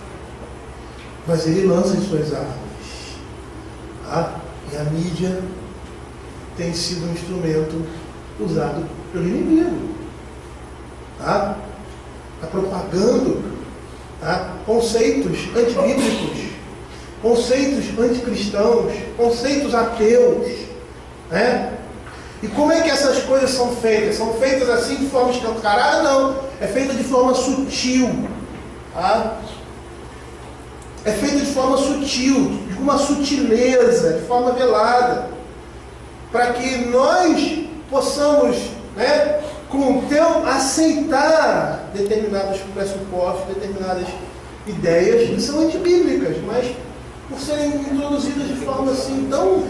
Mas ele lança as suas armas. E a mídia tem sido um instrumento usado pelo inimigo. Está propagando conceitos antibíblicos, conceitos anticristãos, conceitos ateus. E como é que essas coisas são feitas? São feitas assim de forma escancarada? Não. É feita de forma sutil. É feita de forma sutil, de uma sutileza, de forma velada, para que nós possamos, com o tempo, aceitar determinados pressupostos, determinadas ideias que são antibíblicas, mas por serem introduzidas de forma assim tão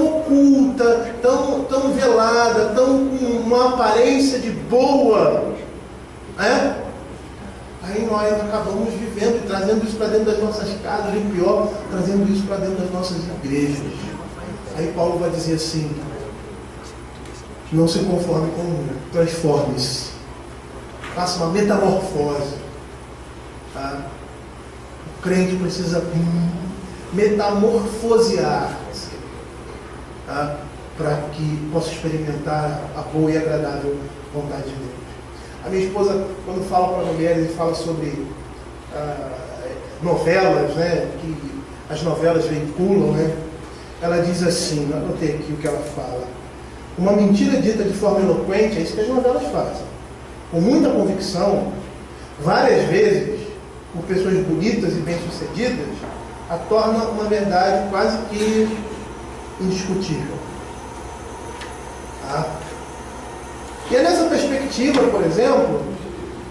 oculta, tão velada, com uma aparência de boa, aí nós acabamos vivendo e trazendo isso para dentro das nossas casas, e pior, trazendo isso para dentro das nossas igrejas. Aí Paulo vai dizer assim: não se conforme com o mundo, transforme-se, faça uma metamorfose. O crente precisa metamorfosear-se, para que possa experimentar a boa e agradável vontade de Deus. A minha esposa, quando fala para mulheres e fala sobre novelas, que as novelas veiculam, ela diz assim, anotei aqui o que ela fala: uma mentira dita de forma eloquente, é isso que as novelas fazem, com muita convicção, várias vezes, por pessoas bonitas e bem-sucedidas, a torna uma verdade quase que indiscutível. Tá? E é nessa perspectiva, por exemplo,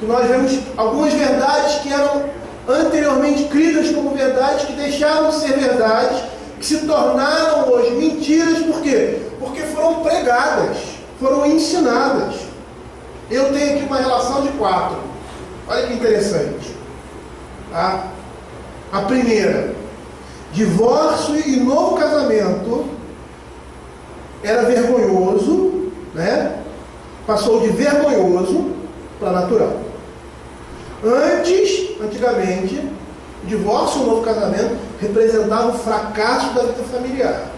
que nós vemos algumas verdades que eram anteriormente cridas como verdades, que deixaram de ser verdades, que se tornaram hoje mentiras. Por quê? Porque foram pregadas, foram ensinadas. Eu tenho aqui uma relação de 4. Olha que interessante. Tá? A primeira: divórcio e novo casamento era vergonhoso, né? Passou de vergonhoso para natural. Antigamente, o divórcio e o novo casamento representavam o fracasso da vida familiar.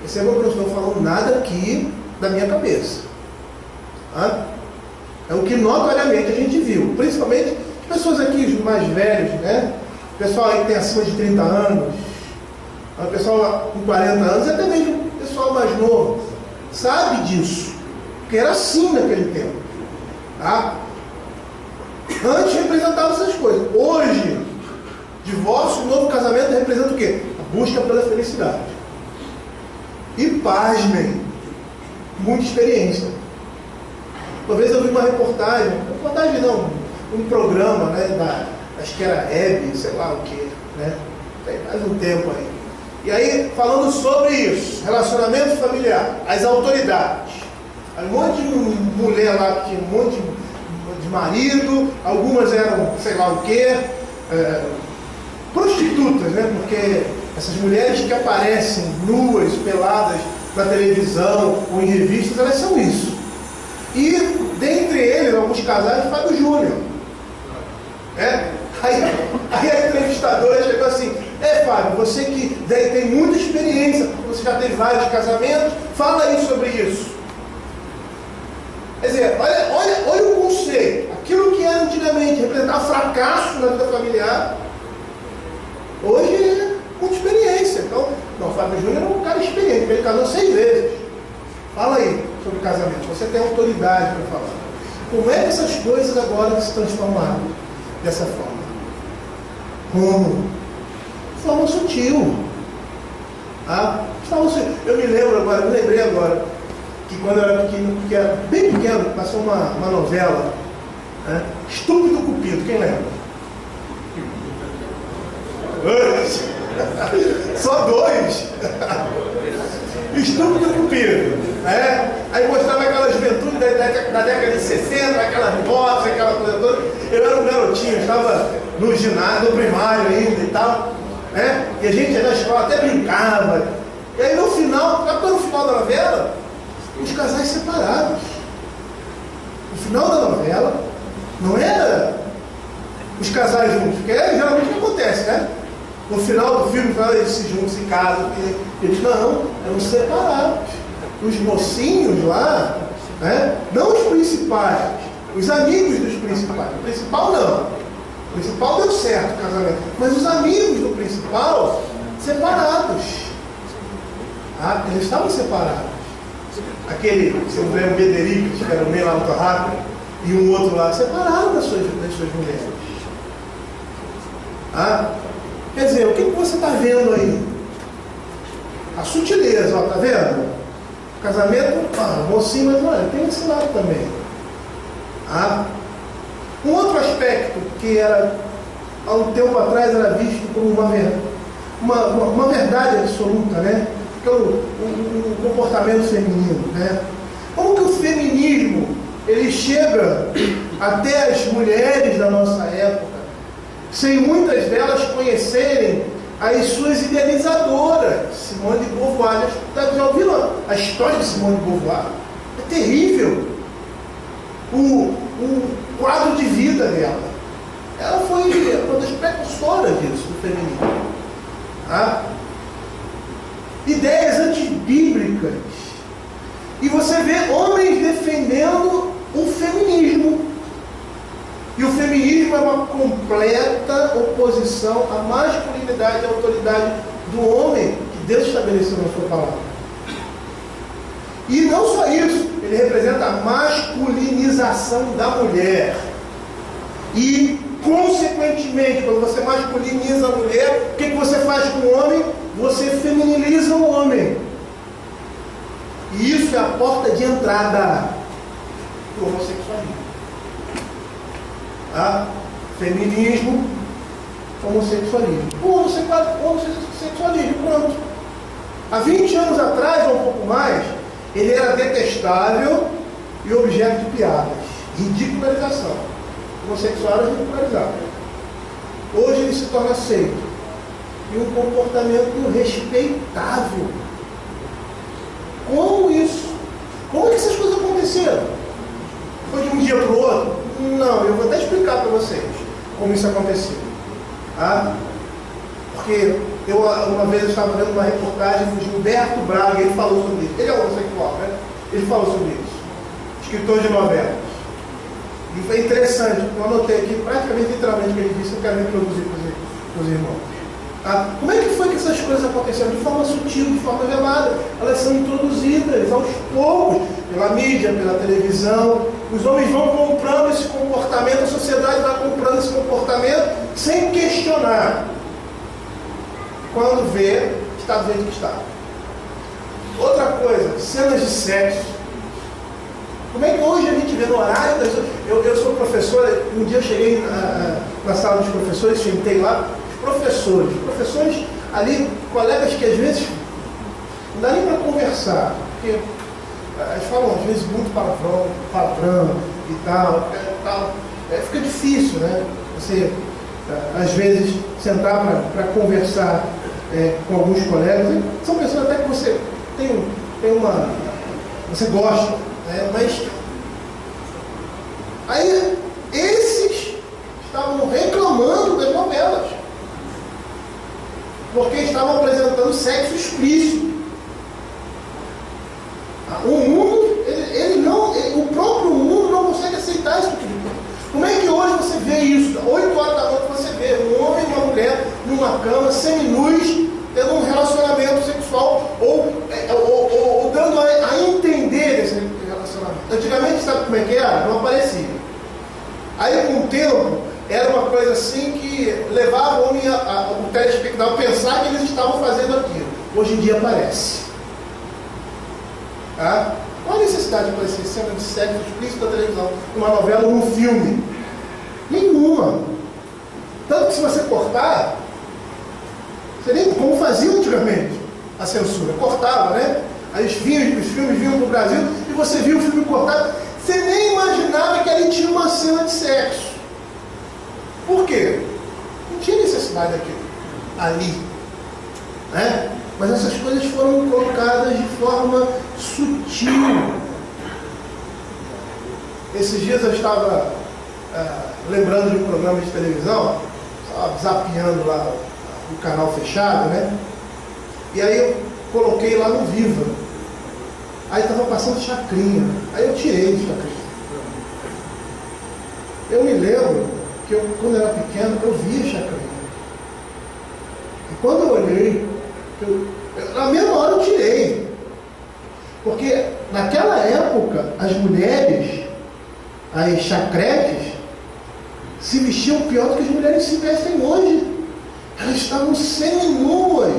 Percebam que eu não estou falando nada aqui da minha cabeça. Tá? É o que notoriamente a gente viu. Principalmente as pessoas aqui, os mais velhos, né? O pessoal aí que tem acima de 30 anos, o pessoal com 40 anos, até mesmo o pessoal mais novo, sabe disso. Porque era assim naquele tempo. Tá? Antes representava essas coisas. Hoje, divórcio e novo casamento representa o quê? A busca pela felicidade. E pasmem, muita experiência. Uma vez eu vi uma reportagem não, um programa, né, acho que era Hebe, sei lá o que, né? Tem mais um tempo aí. E aí, falando sobre isso, relacionamento familiar, as autoridades. Aí um monte de mulher lá que tinha um monte de marido, algumas eram sei lá o que, prostitutas, né? Porque essas mulheres que aparecem nuas, peladas na televisão ou em revistas, elas são isso. E dentre eles, alguns casais, Fábio Júnior. Aí a entrevistadora chegou assim: Fábio, você que tem muita experiência, você já teve vários casamentos, fala aí sobre isso. Quer dizer, olha o conceito. Aquilo que era antigamente representar fracasso na vida familiar, hoje é muita experiência. Então, o Fábio Júnior é um cara experiente, ele casou 6 vezes. Fala aí sobre casamento, você tem autoridade para falar. Como é que essas coisas agora se transformaram dessa forma? Como? De forma sutil. Eu me lembrei agora, que quando eu era pequeno, que era bem pequeno, passou uma novela, né? Estúpido Cupido, quem lembra? Só 2. Estúpido Cupido, né? Aí mostrava aquela juventude da década de 60, aquelas motos, aquela coisa toda. Eu era um garotinho, estava no ginásio, no primário ainda e tal, né? E a gente na escola até brincava. E aí no final da novela, os casais separados. No final da novela, não era os casais juntos, porque geralmente o que acontece, né? No final do filme, eles se juntam, se casam, eles não, eram separados. Os mocinhos lá, né? Não os principais, os amigos dos principais. O principal não. O principal deu certo o casamento, mas os amigos do principal, separados. Eles estavam separados. Aquele, se eu não lembro, Bederico, que era o meio alto rápido, e um outro lá, separaram das suas mulheres. Quer dizer, o que você está vendo aí? A sutileza, está vendo? O casamento, mocinho, mas olha, tem esse lado também. Um outro aspecto que era, há um tempo atrás, era visto como uma verdade absoluta, né? Que é o comportamento feminino, né? Como que o feminismo ele chega até as mulheres da nossa época, sem muitas delas conhecerem as suas idealizadoras. Simone de Beauvoir, já ouviram a história de Simone de Beauvoir? É terrível o quadro de vida dela. Ela foi uma das precursoras disso, do feminismo. Ideias antibíblicas. E você vê homens defendendo o feminismo. E o feminismo é uma completa oposição à masculinidade e à autoridade do homem que Deus estabeleceu na sua palavra. E não só isso, ele representa a masculinização da mulher. E, consequentemente, quando você masculiniza a mulher, o que você faz com o homem? Você feminiliza o homem. porta de entrada do homossexualismo. Tá? Feminismo, homossexualismo. O homossexualismo, pronto. Há 20 anos atrás, ou um pouco mais, ele era detestável e objeto de piadas. Ridicularização. O homossexual era ridicularizado. Hoje ele se torna aceito. E um comportamento respeitável. Como isso? Como é que essas coisas aconteceram? Foi de um dia para o outro? Não, eu vou até explicar para vocês como isso aconteceu. Tá? Porque uma vez eu estava vendo uma reportagem do Gilberto Braga, ele falou sobre isso. Ele é homossexual, né? Ele falou sobre isso. Escritor de novelas. E foi interessante, eu anotei aqui praticamente literalmente o que ele disse, eu quero reproduzir para os irmãos. Tá? Como é que foi que essas coisas aconteceram? De forma sutil, de forma velada. Elas são introduzidas aos poucos, pela mídia, pela televisão. Os homens vão comprando esse comportamento, a sociedade vai comprando esse comportamento sem questionar. Quando vê, está do jeito que está. Outra coisa, cenas de sexo. Como é que hoje a gente vê no horário? Eu sou professor, um dia eu cheguei na sala dos professores, sentei lá, os professores ali, colegas que às vezes não dá nem para conversar, porque eles falam às vezes muito palavrão e tal. Fica difícil, né? Você, às vezes, sentar para conversar com alguns colegas. São pessoas até que você tem você gosta, né? Mas aí esses estavam reclamando das novelas, porque estavam apresentando sexo explícito. O mundo, o próprio mundo não consegue aceitar isso tudo. Como é que hoje você vê isso? 8 horas da noite você vê um homem e uma mulher numa cama, seminus, tendo um relacionamento sexual ou dando a entender esse relacionamento. Antigamente, sabe como é que era? Não aparecia. Aí, com o tempo, era uma coisa assim que levava o homem, o telespectador, a pensar que eles estavam fazendo aquilo. Hoje em dia aparece. Tá? Qual a necessidade de aparecer cena de sexo explícito na televisão, numa novela ou num filme? Nenhuma. Tanto que se você cortar, você nem como fazia antigamente a censura, cortava, né? Aí os filmes vinham para o Brasil e você via o filme cortado, você nem imaginava que ali tinha uma cena de sexo. Por quê? Não tinha necessidade daquilo ali, né? Mas essas coisas foram colocadas de forma sutil. Esses dias eu estava lembrando de um programa de televisão, estava zapeando lá o canal fechado, né? E aí eu coloquei lá no Viva. Aí estava passando Chacrinha. Aí eu tirei Chacrinha. Eu me lembro que quando eu era pequeno, eu via Chacrinha. E quando eu olhei, na mesma hora eu tirei. Porque naquela época as mulheres, as chacretes, se vestiam pior do que as mulheres se vestem hoje. Elas estavam seminuas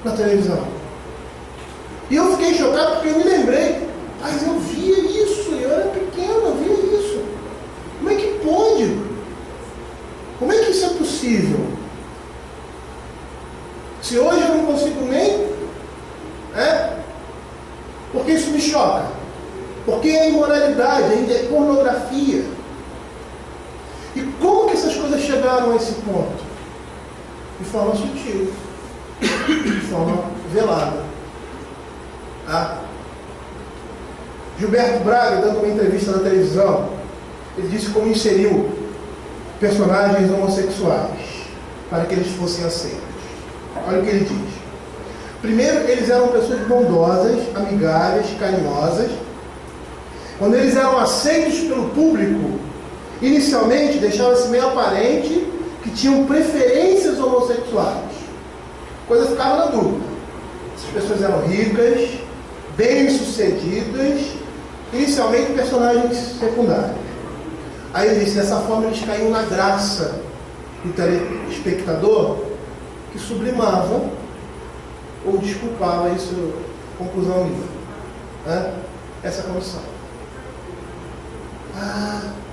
na televisão. E eu fiquei chocado porque eu me lembrei, mas eu via isso, eu era pequeno, eu via isso. Como é que pode? Como é que isso é possível? Se hoje eu não consigo nem, porque isso me choca. Porque é imoralidade, ainda é pornografia. E como que essas coisas chegaram a esse ponto? De forma sutil, de forma velada. Tá? Gilberto Braga, dando uma entrevista na televisão, ele disse como inseriu personagens homossexuais para que eles fossem aceitos. Olha o que ele diz. Primeiro, eles eram pessoas bondosas, amigáveis, carinhosas. Quando eles eram aceitos pelo público, inicialmente deixava-se meio aparente que tinham preferências homossexuais. A coisa ficava na dúvida. Essas pessoas eram ricas, bem-sucedidas, inicialmente personagens secundários. Aí ele disse, dessa forma eles caíam na graça do telespectador, que sublimava ou desculpava, isso conclusão minha. Né? Essa é a condição.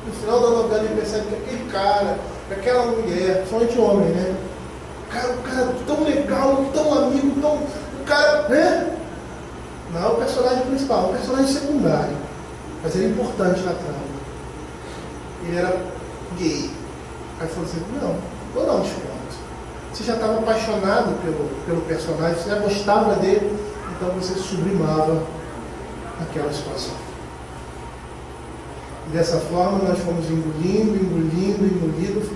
No final da novela ele percebe que aquele cara, que aquela mulher, somente homem, né? O cara tão legal, tão amigo, tão. O cara, né? Não é o personagem principal, é o personagem secundário. Mas ele é importante na trama. Ele era gay. Aí falou assim, não, vou dar um desconto. Você já estava apaixonado pelo personagem, você já gostava dele, então você sublimava aquela situação. E dessa forma nós fomos engolindo.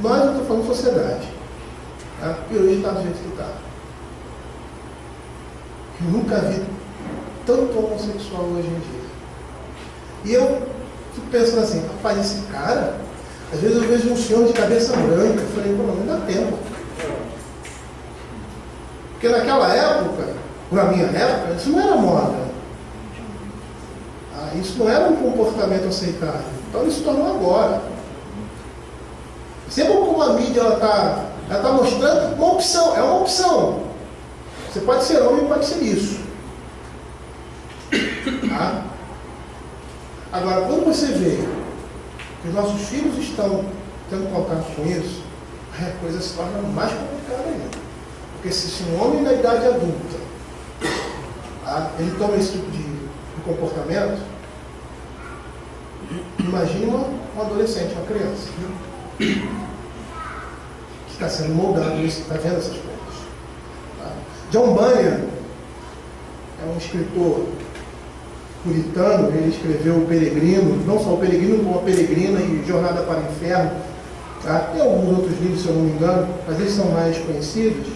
Nós, eu estou falando sociedade. Tá? E hoje está do jeito que está. Eu nunca vi tanto homossexual hoje em dia. E eu fico pensando assim, rapaz, esse cara, às vezes eu vejo um senhor de cabeça branca, eu falei, pô, não dá tempo. Porque naquela época, na minha época, isso não era moda. Isso não era um comportamento aceitável. Então ele se tornou agora. Sempre como a mídia ela está mostrando uma opção, é uma opção. Você pode ser homem, pode ser isso. Tá? Agora, quando você vê que os nossos filhos estão tendo contato com isso, a coisa se torna mais complicada ainda. Porque se um homem na idade adulta, tá, ele toma esse tipo de comportamento, imagina um adolescente, uma criança, que está sendo moldado nisso, está vendo essas coisas. Tá? John Bunyan é um escritor puritano, ele escreveu O Peregrino, não só O Peregrino, como A Peregrina e Jornada para o Inferno. Tá? Tem alguns outros livros, se eu não me engano, mas eles são mais conhecidos.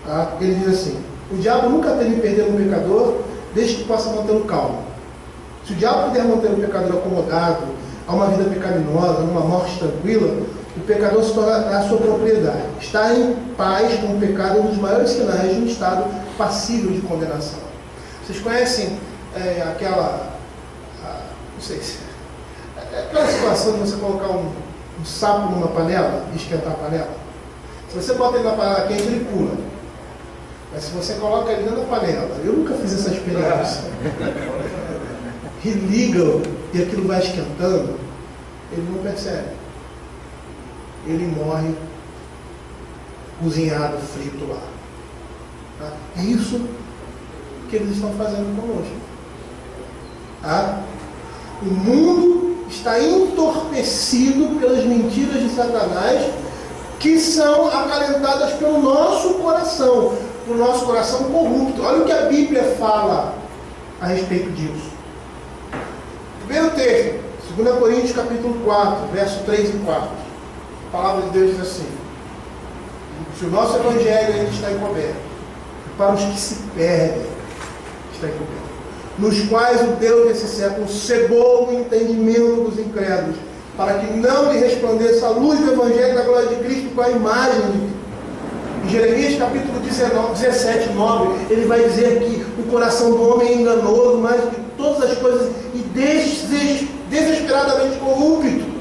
Tá? Ele diz assim, o diabo nunca teme perder um pecador, desde que possa mantê-lo calmo. Se o diabo puder manter o pecador acomodado a uma vida pecaminosa, a uma morte tranquila, o pecador se tornará a sua propriedade. Estar em paz com o pecado é um dos maiores sinais de um estado passível de condenação. Vocês conhecem não sei se... aquela situação de você colocar um sapo numa panela e esquentar a panela? Se você bota ele na panela quente, ele pula. Mas se você coloca ele dentro da panela, eu nunca fiz essa experiência, e liga e aquilo vai esquentando, ele não percebe. Ele morre cozinhado, frito lá. Tá? É isso que eles estão fazendo conosco. Tá? O mundo está entorpecido pelas mentiras de Satanás, que são acalentadas pelo nosso coração corrupto. Olha o que a Bíblia fala a respeito disso. Primeiro texto, 2 Coríntios capítulo 4, verso 3 e 4. A palavra de Deus diz assim: se o nosso evangelho ainda está encoberto, para os que se perdem está encoberto, nos quais o Deus desse século cegou o entendimento dos incrédulos, para que não lhe resplandeça a luz do evangelho da glória de Cristo com a imagem de Cristo. Em Jeremias capítulo 17, 9, ele vai dizer que o coração do homem é enganoso mais do que todas as coisas e desesperadamente corrupto.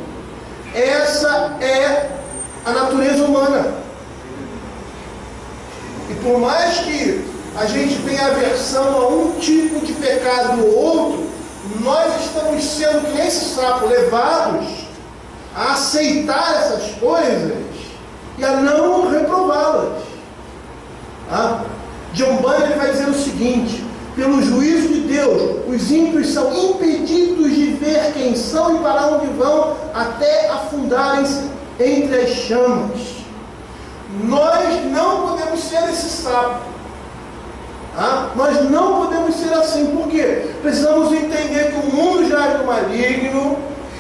Essa é a natureza humana. E por mais que a gente tenha aversão a um tipo de pecado ou outro, nós estamos sendo, que nem esse sapo, levados a aceitar essas coisas e a não reprová-las. Tá? John Bunyan ele vai dizer o seguinte: pelo juízo de Deus, os ímpios são impedidos de ver quem são e para onde vão, até afundarem-se entre as chamas. Nós não podemos ser esse sapo. Tá? Nós não podemos ser assim. Por quê? Precisamos entender que o mundo já é do maligno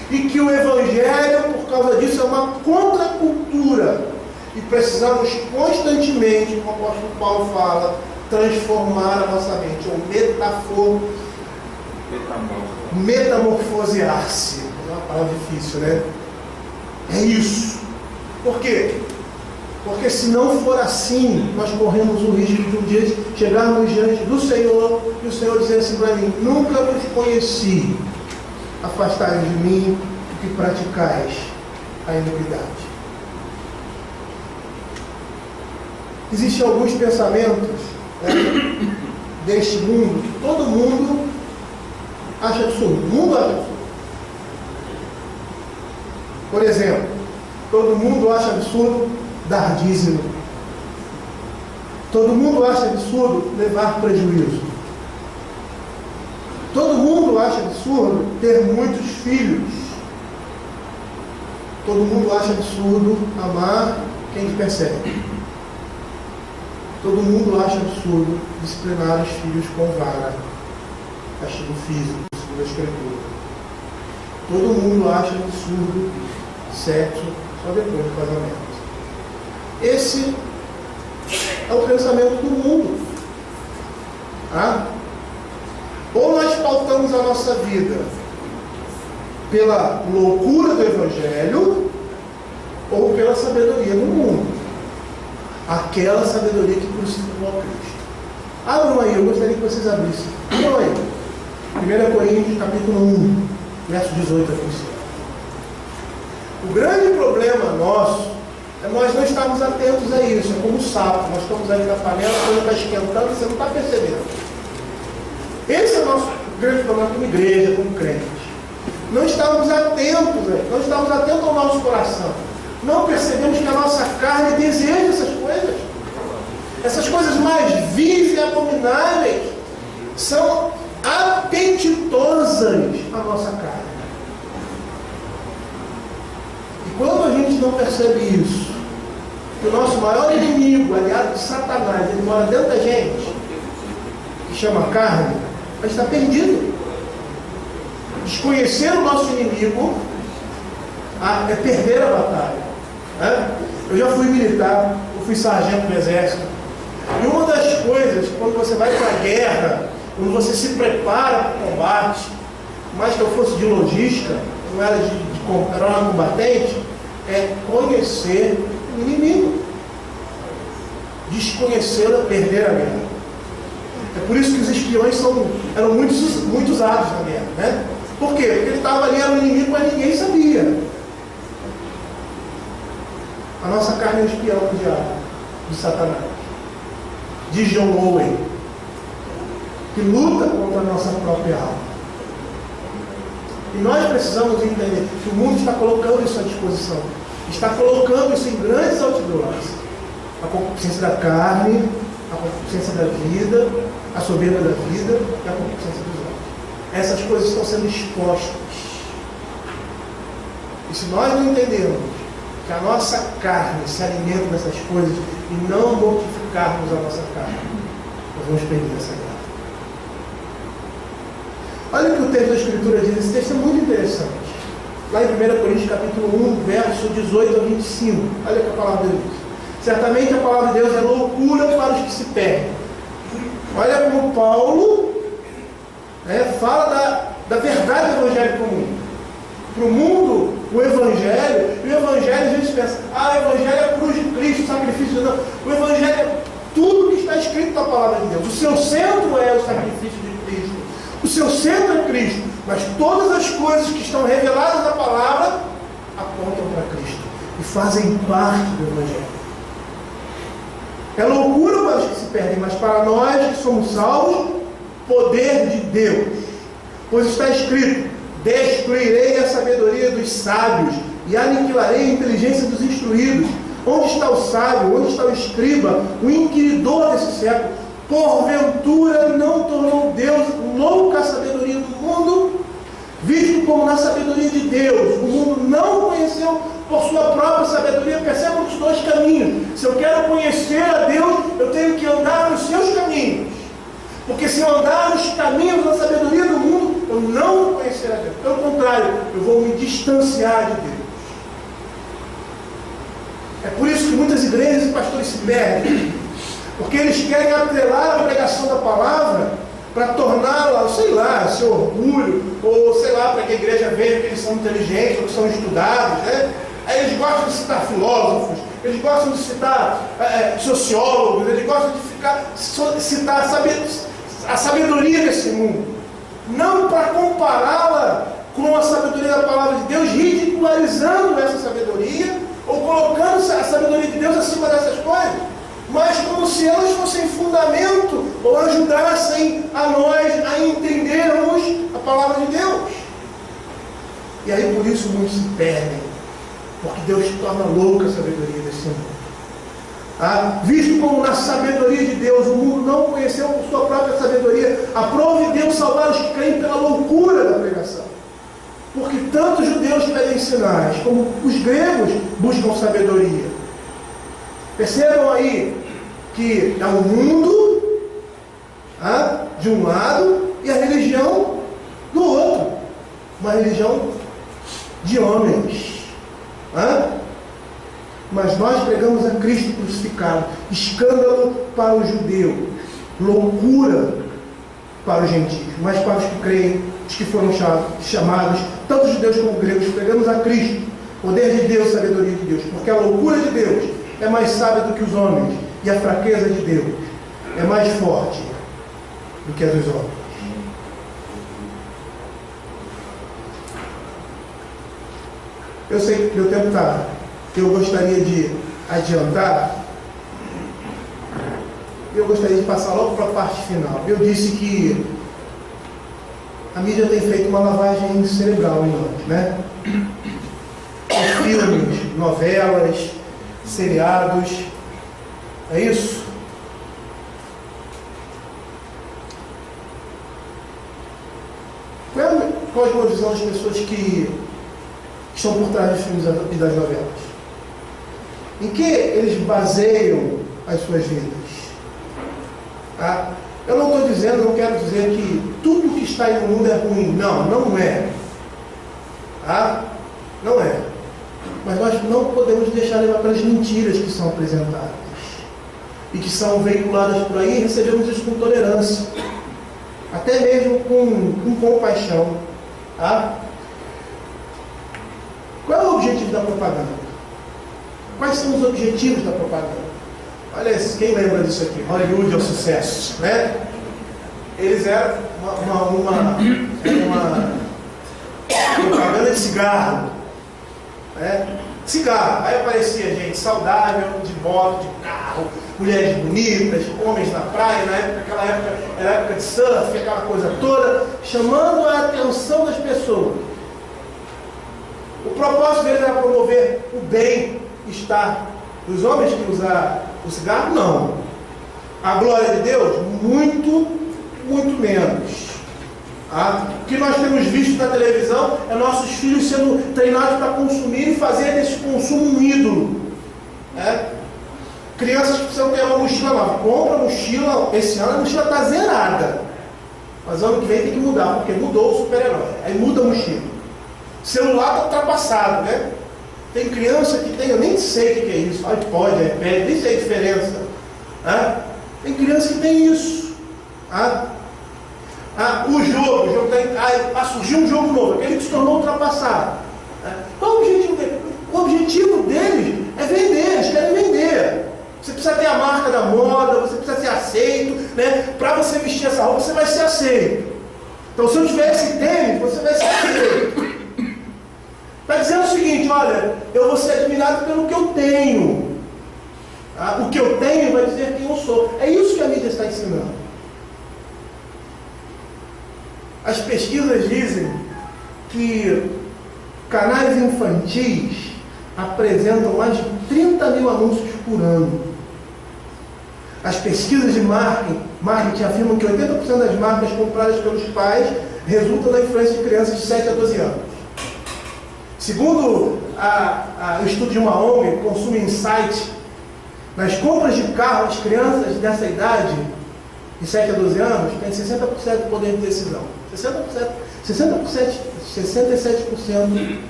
e que o Evangelho, por causa disso, é uma contracultura. E precisamos constantemente, como o apóstolo Paulo fala, transformar a nossa mente, ou metamorfosear-se. É uma palavra difícil, né? É isso. Por quê? Porque se não for assim, nós corremos o risco de um dia chegarmos diante do Senhor e o Senhor dizer assim para mim: nunca vos conheci, afastai-vos de mim, que praticais a iniquidade. Existem alguns pensamentos deste mundo que todo mundo acha absurdo. O mundo acha absurdo. Por exemplo, todo mundo acha absurdo dar dízimo. Todo mundo acha absurdo levar prejuízo. Todo mundo acha absurdo ter muitos filhos. Todo mundo acha absurdo amar quem te persegue. Todo mundo acha absurdo disciplinar os filhos com vara, castigo físico, segundo a Escritura. Todo mundo acha absurdo sexo só depois do casamento. Esse é o pensamento do mundo. Ou nós pautamos a nossa vida pela loucura do Evangelho, ou pela sabedoria do mundo. Aquela sabedoria que crucificou a Cristo. Abram aí, eu gostaria que vocês abrissem. Abram aí. 1 Coríntios, capítulo 1, verso 18 a 25. O grande problema nosso é nós não estarmos atentos a isso. É como o sapo. Nós estamos ali na panela, a coisa está esquentando, você não está percebendo. Esse é o nosso grande problema como igreja, como crente. Não estamos atentos, não estamos atentos ao nosso coração. Não percebemos que a nossa carne deseja essas coisas. Essas coisas mais vis e abomináveis são apetitosas à nossa carne. E quando a gente não percebe isso, que o nosso maior inimigo, aliado de Satanás, ele mora dentro da gente, que chama carne, a gente está perdido. Desconhecer o nosso inimigo é perder a batalha. Eu já fui militar, eu fui sargento do exército. E uma das coisas, quando você vai para a guerra, quando você se prepara para o combate, mais que eu fosse de logística, não era era uma combatente, é conhecer o inimigo. Desconhecê-lo é perder a guerra. É por isso que os espiões eram muito usados na guerra, né? Por quê? Porque ele estava ali, era um inimigo, mas ninguém sabia. A nossa carne é o espião do diabo, de Satanás. Diz John Owen, que luta contra a nossa própria alma. E nós precisamos entender que o mundo está colocando isso à disposição. Está colocando isso em grandes outdoors. A concupiscência da carne, a concupiscência da vida, a soberba da vida e a concupiscência dos olhos. Essas coisas estão sendo expostas. E se nós não entendermos que a nossa carne se alimenta dessas coisas e não mortificarmos a nossa carne, nós vamos perder essa guerra. Olha o que o texto da Escritura diz. Esse texto é muito interessante. Lá em 1 Coríntios capítulo 1, verso 18 a 25. Olha o que a palavra de Deus diz. Certamente a palavra de Deus é loucura para os que se perdem. Olha como Paulo fala da verdade do Evangelho comum. Para o mundo, o Evangelho a gente pensa, o Evangelho é a cruz de Cristo, o sacrifício de Deus. O Evangelho é tudo que está escrito na palavra de Deus. O seu centro é o sacrifício de Cristo. O seu centro é Cristo. Mas todas as coisas que estão reveladas na palavra apontam para Cristo e fazem parte do Evangelho. É loucura para os que se perdem, mas para nós que somos salvos, poder de Deus. Pois está escrito: destruirei a sabedoria dos sábios e aniquilarei a inteligência dos instruídos. Onde está o sábio? Onde está o escriba? O inquiridor desse século? Porventura não tornou Deus louca a sabedoria do mundo? Visto como na sabedoria de Deus o mundo não conheceu por sua própria sabedoria. Percebam os dois caminhos. Se eu quero conhecer a Deus, eu tenho que andar nos seus caminhos. Porque se eu andar nos caminhos da sabedoria do mundo, eu não vou conhecer a Deus. Pelo contrário, eu vou me distanciar de Deus. É por isso que muitas igrejas e pastores se perdem. Porque eles querem atrelar a pregação da palavra para torná-la, sei lá, seu orgulho, ou sei lá, para que a igreja veja que eles são inteligentes, ou que são estudados, né? Aí eles gostam de citar filósofos, eles gostam de citar sociólogos, eles gostam de citar a sabedoria desse mundo. Não para compará-la com a sabedoria da palavra de Deus, ridicularizando essa sabedoria, ou colocando a sabedoria de Deus acima dessas coisas, mas como se elas fossem fundamentais fundamento ou ajudassem a nós a entendermos a palavra de Deus. E aí por isso muitos se perdem, porque Deus torna louca a sabedoria desse mundo. Visto como na sabedoria de Deus o mundo não conheceu por sua própria sabedoria, aprove Deus salvar os que creem pela loucura da pregação. Porque tanto os judeus pedem sinais, como os gregos buscam sabedoria. Percebam aí que é o mundo de um lado e a religião do outro. Uma religião de homens. Mas nós pregamos a Cristo crucificado, escândalo para os judeus, loucura para os gentios, mas para os que creem, os que foram chamados, tanto judeus como gregos, pregamos a Cristo, poder de Deus, sabedoria de Deus, porque a loucura de Deus é mais sábia do que os homens, e a fraqueza de Deus é mais forte do que a dos homens. Eu sei que meu tempo está. Eu gostaria de adiantar. Eu gostaria de passar logo para a parte final. Eu disse que a mídia tem feito uma lavagem cerebral em nós, né? Filmes, novelas, seriados. É isso? Qual é a cosmovisão das pessoas que estão por trás dos filmes e das novelas? Em que eles baseiam as suas vidas? Eu não estou dizendo, não quero dizer que tudo que está aí no mundo é ruim. Não, não é. Não é. Mas nós não podemos deixar levar pelas mentiras que são apresentadas e que são veiculadas por aí, e recebemos isso com tolerância, até mesmo com compaixão. Qual é o objetivo da propaganda? Quais são os objetivos da propaganda? Olha, quem lembra disso aqui? Hollywood é um sucesso, né? Eles eram uma propaganda de cigarro, né? Cigarro, aí aparecia gente saudável, de moto, de carro, mulheres bonitas, homens na praia, naquela época era época de surf, aquela coisa toda, chamando a atenção das pessoas. O propósito deles era promover o bem-estar dos homens que usam o cigarro? Não. A glória de Deus? Muito, muito menos. O que nós temos visto na televisão é nossos filhos sendo treinados para consumir e fazer desse consumo um ídolo. Crianças que precisam ter uma mochila nova. Compra a mochila, esse ano a mochila está zerada. Mas ano que vem tem que mudar, porque mudou o super-herói. Aí muda a mochila. Celular está ultrapassado, né? Tem criança que tem, eu nem sei o que é isso, iPod, iPad, nem sei a diferença. Tem criança que tem isso. O jogo tem, surgiu um jogo novo, aquele que se tornou ultrapassado. Qual o objetivo dele? O objetivo deles é vender, eles querem vender. Você precisa ter a marca da moda, você precisa ser aceito, né? Para você vestir essa roupa, você vai ser aceito. Então, se eu tiver esse tênis, você vai ser aceito. Está dizendo o seguinte: olha, eu vou ser admirado pelo que eu tenho. O que eu tenho vai dizer quem eu sou. É isso que a mídia está ensinando. As pesquisas dizem que canais infantis apresentam mais de 30 mil anúncios por ano. As pesquisas de marketing afirmam que 80% das marcas compradas pelos pais resultam da influência de crianças de 7 a 12 anos. Segundo o estudo de uma ONG, Consumer Insight, nas compras de carro, as crianças dessa idade, de 7 a 12 anos, têm 60% do poder de decisão. 67%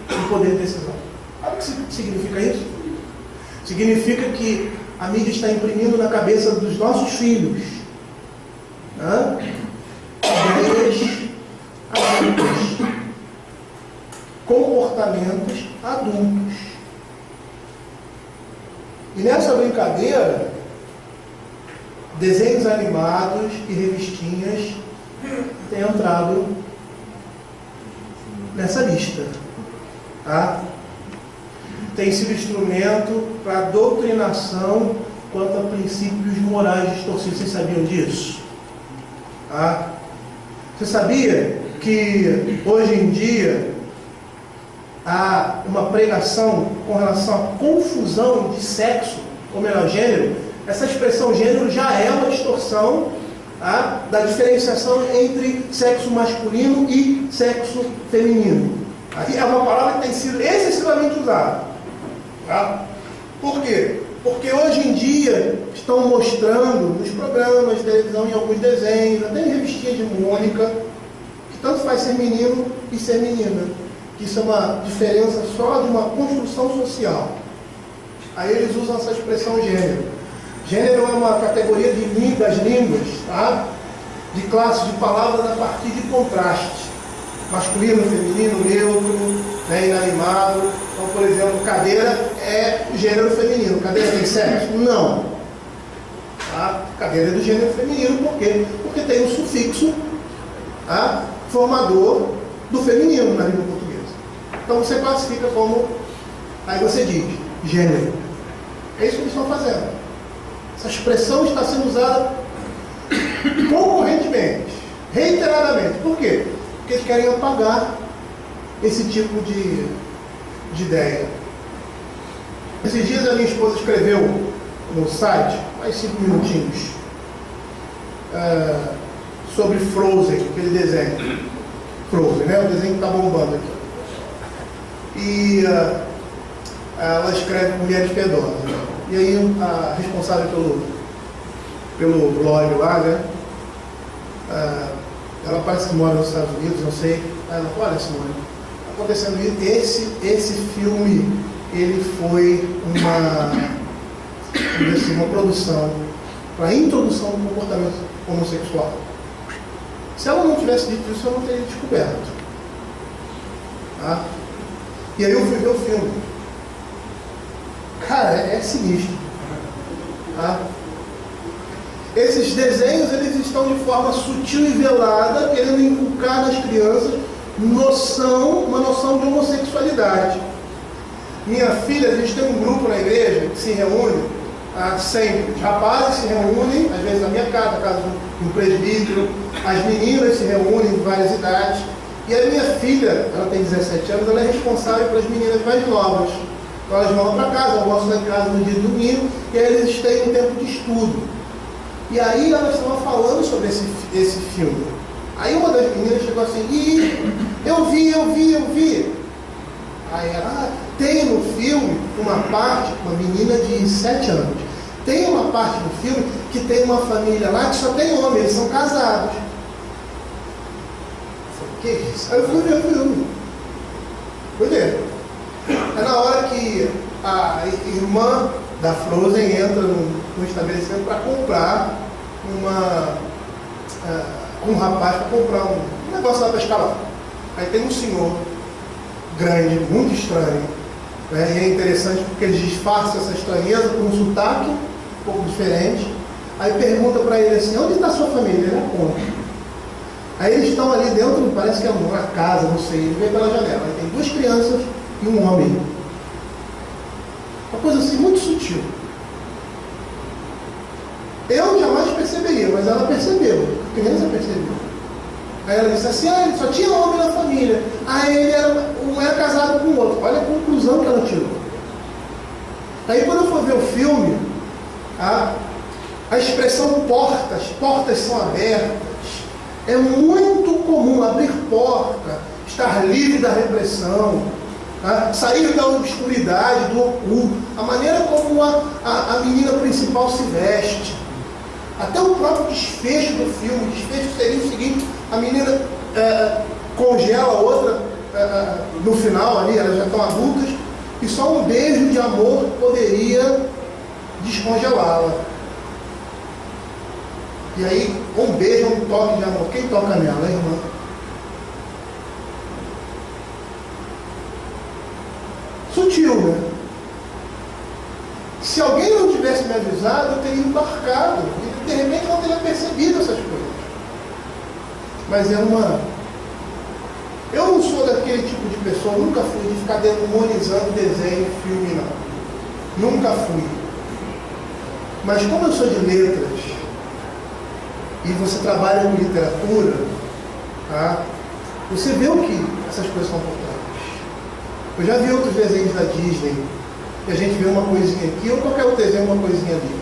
do poder de decisão. Sabe o que significa isso? Significa que a mídia está imprimindo na cabeça dos nossos filhos ideias adultas, comportamentos adultos. E nessa brincadeira, desenhos animados e revistinhas têm entrado nessa lista. Tem sido instrumento para doutrinação quanto a princípios morais distorcidos. Vocês sabiam disso? Ah? Você sabia que hoje em dia há uma pregação com relação à confusão de sexo, ou melhor, gênero? Essa expressão gênero já é uma distorção da diferenciação entre sexo masculino e sexo feminino. É uma palavra que tem sido excessivamente usada. Tá? Por quê? Porque hoje em dia estão mostrando nos programas de televisão, em alguns desenhos, até em revistinha de Mônica, que tanto faz ser menino e ser menina. Que isso é uma diferença só de uma construção social. Aí eles usam essa expressão gênero. Gênero é uma categoria das línguas, tá? De classes de palavras a partir de contraste. Masculino, feminino, neutro, né, inanimado. Então, por exemplo, cadeira é gênero feminino. Cadeira tem sexo? Não. Tá? Cadeira é do gênero feminino, por quê? Porque tem um sufixo formador do feminino na língua portuguesa. Então você classifica como, aí você diz, gênero. É isso que eles estão fazendo. Essa expressão está sendo usada concorrentemente, reiteradamente. Por quê? Porque eles querem apagar esse tipo de ideia. Esses dias a minha esposa escreveu no site, mais 5 minutinhos, sobre Frozen, aquele desenho. Frozen, né? O desenho que está bombando aqui. E ela escreve Mulheres Piedosas. E aí a responsável pelo blog lá, né? Ela parece que mora nos Estados Unidos, não sei. Ela falou, olha, Simone, está acontecendo isso. Esse filme, ele foi uma produção para a introdução do comportamento homossexual. Se ela não tivesse dito isso, eu não teria descoberto. Tá? E aí eu fui ver o filme. Cara, é sinistro. Tá? Esses desenhos, eles estão de forma sutil e velada, querendo inculcar nas crianças uma noção de homossexualidade. Minha filha, a gente tem um grupo na igreja que se reúne sempre. Os rapazes se reúnem, às vezes na minha casa, na casa de um presbítero. As meninas se reúnem de várias idades. E a minha filha, ela tem 17 anos, ela é responsável pelas meninas mais novas. Então elas vão lá para casa, almoçam lá em casa no dia de domingo, e aí eles têm um tempo de estudo. E aí elas estavam falando sobre esse filme. Aí uma das meninas chegou assim, eu vi. Aí ela, tem no filme uma parte, uma menina de 7 anos, tem uma parte do filme que tem uma família lá que só tem homem, eles são casados. Eu falei, que isso? Aí eu fui ver o filme. Fui ver. É na hora que a irmã da Frozen entra no estabelecimento para comprar um rapaz para comprar um negócio lá para escalar. Aí tem um senhor grande, muito estranho, né? E é interessante porque eles disfarçam essa estranheza com um sotaque um pouco diferente. Aí pergunta para ele assim, onde está sua família? Ele aponta. Aí eles estão ali dentro, parece que é uma casa, não sei, ele vê pela janela. Aí tem 2 crianças e um homem. Uma coisa assim muito sutil. Eu jamais perceberia, mas ela percebeu. A criança percebeu. Aí ela disse assim, ele só tinha homem na família. Ele um era casado com o outro. Olha a conclusão que ela tirou. Aí quando eu for ver o filme, a expressão portas são abertas. É muito comum abrir porta, estar livre da repressão, sair da obscuridade, do oculto, a maneira como a menina principal se veste. Até o próprio desfecho do filme, o desfecho seria o seguinte, a menina congela a outra no final ali, elas já estão adultas, e só um beijo de amor poderia descongelá-la. E aí, um beijo, um toque de amor. Quem toca nela, irmã? Sutil, né? Se alguém não tivesse me avisado, eu teria embarcado. E de repente eu não teria percebido essas coisas. Mas eu não sou daquele tipo de pessoa, nunca fui de ficar demonizando desenho, filme, não. Nunca fui. Mas como eu sou de letras e você trabalha com literatura, tá? Você vê o que essas coisas são por trás. Eu já vi outros desenhos da Disney e a gente vê uma coisinha aqui ou qualquer outro desenho uma coisinha ali,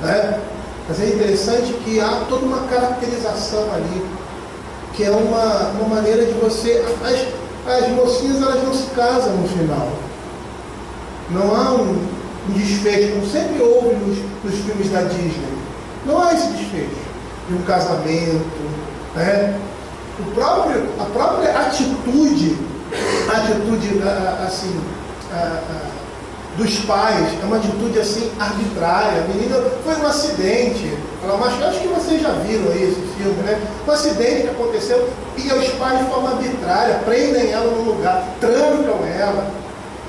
né? Mas é interessante que há toda uma caracterização ali, que é uma maneira de você... As mocinhas, elas não se casam no final. Não há um desfecho, como sempre houve nos filmes da Disney. Não há esse desfecho de um casamento, né? A própria atitude assim, dos pais é uma atitude assim arbitrária. A menina foi um acidente. Mas acho que vocês já viram aí esse filme, né? Um acidente que aconteceu e os pais de forma arbitrária prendem ela num lugar, trancam ela,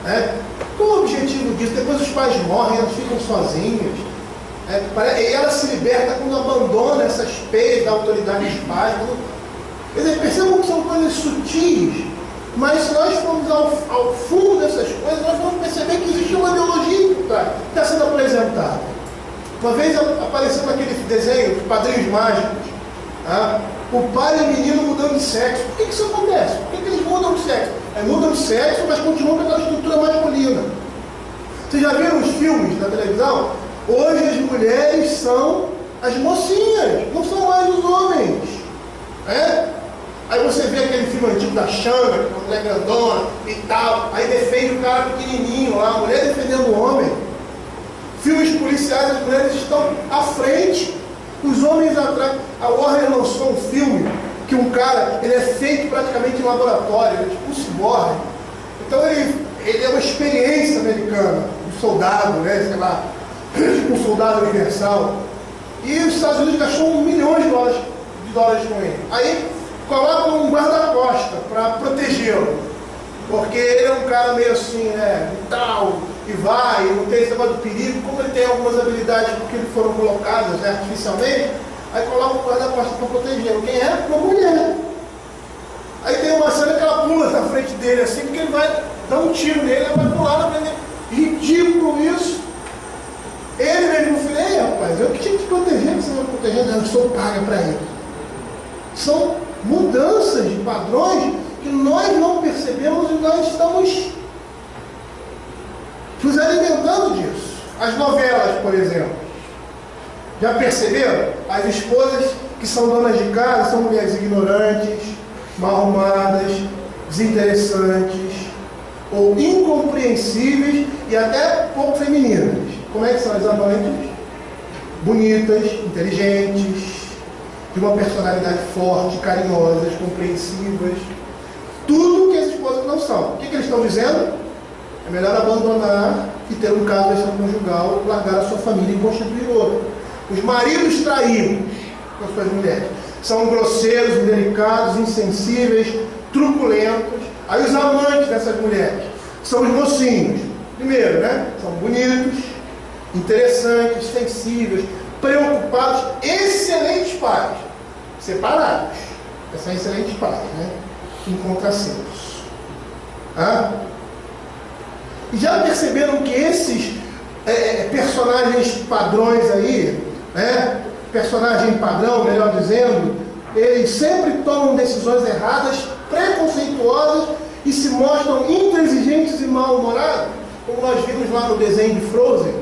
né? Qual o objetivo disso? Depois os pais morrem, elas ficam sozinhas. E ela se liberta quando abandona essas peias da autoridade dos pais. Quer dizer, percebam que são coisas sutis, mas se nós formos ao fundo dessas coisas, nós vamos perceber que existe uma ideologia que está sendo apresentada. Uma vez apareceu naquele desenho, os Padrinhos Mágicos, tá? O pai e o menino mudando de sexo. Por que isso acontece? Por que eles mudam de sexo? Mudam de sexo, mas continuam com aquela estrutura masculina. Vocês já viram os filmes na televisão? Hoje as mulheres são as mocinhas, não são mais os homens. Aí você vê aquele filme antigo da Xanga, que é uma mulher grandona e tal, aí defende o cara pequenininho lá, a mulher defendendo o homem. Filmes policiais, as mulheres estão à frente, os homens atrás. A Warner lançou um filme que um cara, ele é feito praticamente em laboratório, ele é tipo um ciborgue. Então ele é uma experiência americana, um soldado, né, sei lá, tipo um soldado universal. E os Estados Unidos gastou $1 milhão de dólares com ele. Aí coloca um guarda-costa para protegê-lo, porque ele é um cara meio assim, né, e tal, e vai, não tem esse negócio do perigo. Como ele tem algumas habilidades porque ele foram colocadas, né, artificialmente, aí coloca um guarda-costa para protegê-lo. Quem é? Uma mulher. Aí tem uma cena que ela pula na frente dele assim, porque ele vai dar um tiro nele, ela vai pular na frente dele. Ridículo isso. Ele mesmo falou: ei, rapaz, eu que tinha que te proteger, que você vai me proteger, eu sou paga para ele. São mudanças de padrões que nós não percebemos e nós estamos nos alimentando disso. As novelas, por exemplo, já perceberam? As esposas que são donas de casa são mulheres ignorantes, mal arrumadas, desinteressantes ou incompreensíveis e até pouco femininas. Como é que são as amantes? Bonitas, inteligentes, de uma personalidade forte, carinhosas, compreensivas. Tudo que as esposas não são. O que eles estão dizendo? É melhor abandonar e ter um caso extraconjugal, largar a sua família e constituir outra. Os maridos traídos com as suas mulheres são grosseiros, indelicados, insensíveis, truculentos. Aí os amantes dessas mulheres são os mocinhos. Primeiro, né? São bonitos, interessantes, sensíveis, preocupados, excelentes pais. Separados. São excelentes pais, né? Em contrassenso. E já perceberam que esses personagens padrões aí, né? Personagem padrão, melhor dizendo, eles sempre tomam decisões erradas, preconceituosas e se mostram intransigentes e mal-humorados, como nós vimos lá no desenho de Frozen.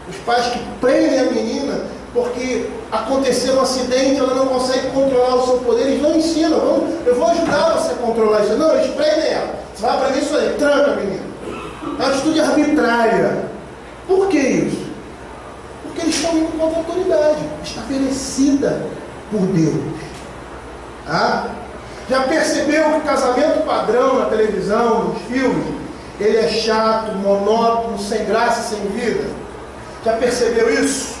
Os pais que prendem a menina porque aconteceu um acidente, ela não consegue controlar o seu poder, eles não ensinam, eu vou ajudar você a controlar isso. Não, eles prendem ela. Você vai aprender isso aí, tranca a menina. É uma atitude arbitrária. Por que isso? Porque eles estão indo contra a autoridade estabelecida por Deus. Já percebeu que o casamento padrão na televisão, nos filmes, ele é chato, monótono, sem graça, sem vida? Já percebeu isso?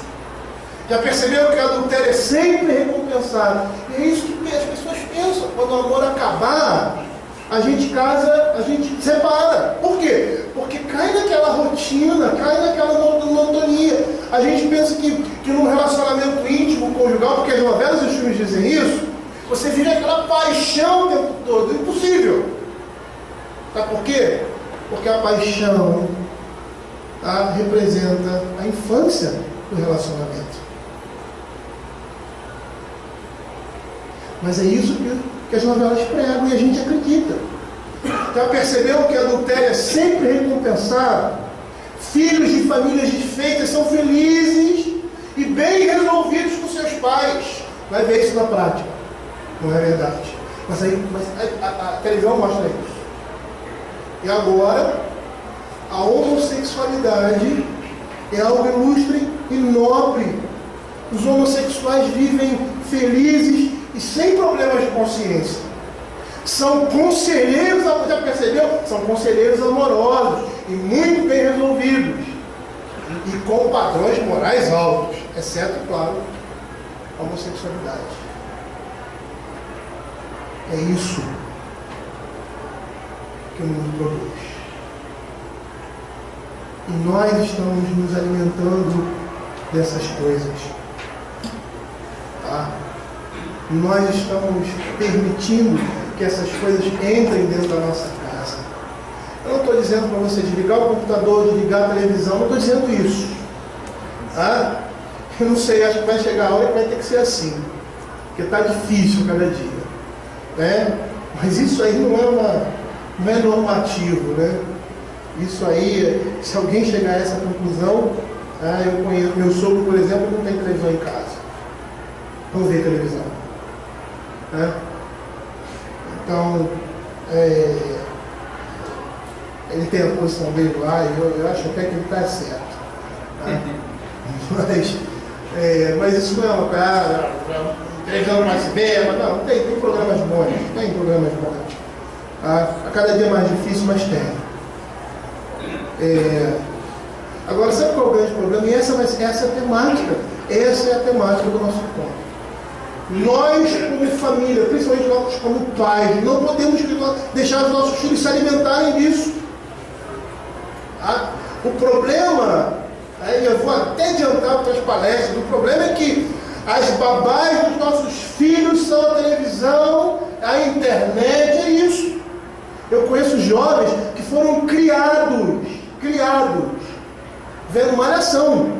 Já percebeu que o adultério é sempre recompensado? E é isso que as pessoas pensam. Quando o amor acabar, a gente casa, a gente separa. Por quê? Porque cai naquela rotina, cai naquela monotonia. A gente pensa que num relacionamento íntimo, conjugal, porque as novelas e os filmes dizem isso, você vive aquela paixão o tempo todo. Impossível. Sabe por quê? Porque a paixão representa a infância do relacionamento. Mas é isso que as novelas pregam e a gente acredita. Já percebeu que adultério é sempre recompensado? Filhos de famílias desfeitas são felizes e bem resolvidos com seus pais. Vai ver isso na prática. Não é verdade. Mas a televisão mostra isso. E agora, a homossexualidade é algo ilustre e nobre. Os homossexuais vivem felizes e sem problemas de consciência. São conselheiros, já percebeu? São conselheiros amorosos e muito bem resolvidos. E com padrões morais altos, exceto, claro, a homossexualidade. É isso que o mundo produz. E nós estamos nos alimentando dessas coisas. Tá? Nós estamos permitindo que essas coisas entrem dentro da nossa casa. Eu não estou dizendo para você desligar o computador, desligar a televisão, não estou dizendo isso. Tá? Eu não sei, acho que vai chegar a hora que vai ter que ser assim. Porque está difícil cada dia. Né? Mas isso aí não é normativo. Né? Isso aí, se alguém chegar a essa conclusão, eu conheço, meu sogro, por exemplo, não tem televisão em casa. Não vê televisão. Né? Então, ele tem a posição dele lá, e eu acho até que ele está certo. Né? Mas isso não é uma cara, televisão mais se vê, mas não, tem programas bons, tem programas bons. A cada dia mais difícil, mas tem. Agora, sabe qual é o grande problema? E essa é a temática. Essa é a temática do nosso encontro. Nós, como família, principalmente nós como pais, não podemos deixar os nossos filhos se alimentarem disso. O problema, eu vou até adiantar outras palestras, o problema é que as babás dos nossos filhos são a televisão, a internet, é isso. Eu conheço jovens que foram criados, vendo Malhação.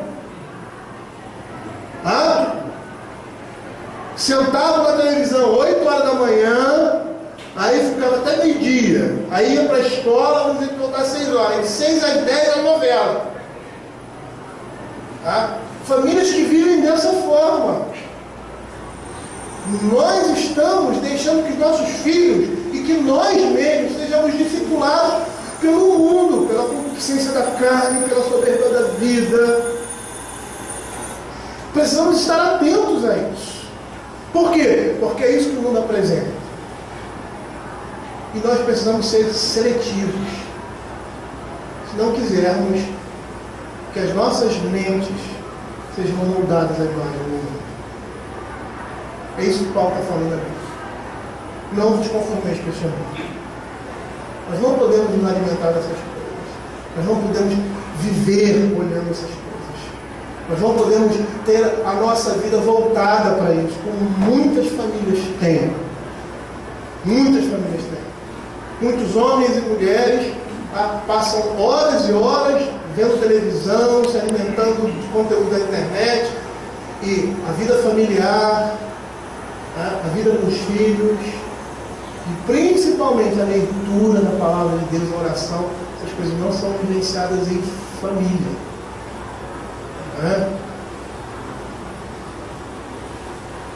Sentavam na televisão 8 horas da manhã, aí ficava até meio-dia, aí ia para a escola, vamos dizer que voltar às 6 horas, de 6 às 10 a novela. Famílias que vivem dessa forma. Nós estamos deixando que os nossos filhos e que nós mesmos sejamos discipulados pelo mundo, pela concupiscência da carne, pela soberba da vida. Precisamos estar atentos a isso. Por quê? Porque é isso que o mundo apresenta. E nós precisamos ser seletivos. Se não quisermos que as nossas mentes sejam moldadas à imagem do mundo. É isso que Paulo está falando aqui. Não vos conformeis com este mundo. Nós não podemos nos alimentar dessas coisas. Nós não podemos viver olhando essas coisas. Nós não podemos ter a nossa vida voltada para isso, como muitas famílias têm. Muitas famílias têm. Muitos homens e mulheres passam horas e horas vendo televisão, se alimentando de conteúdo da internet, e a vida familiar, a vida com os filhos, e principalmente a leitura da palavra de Deus, a oração, essas coisas não são vivenciadas em família.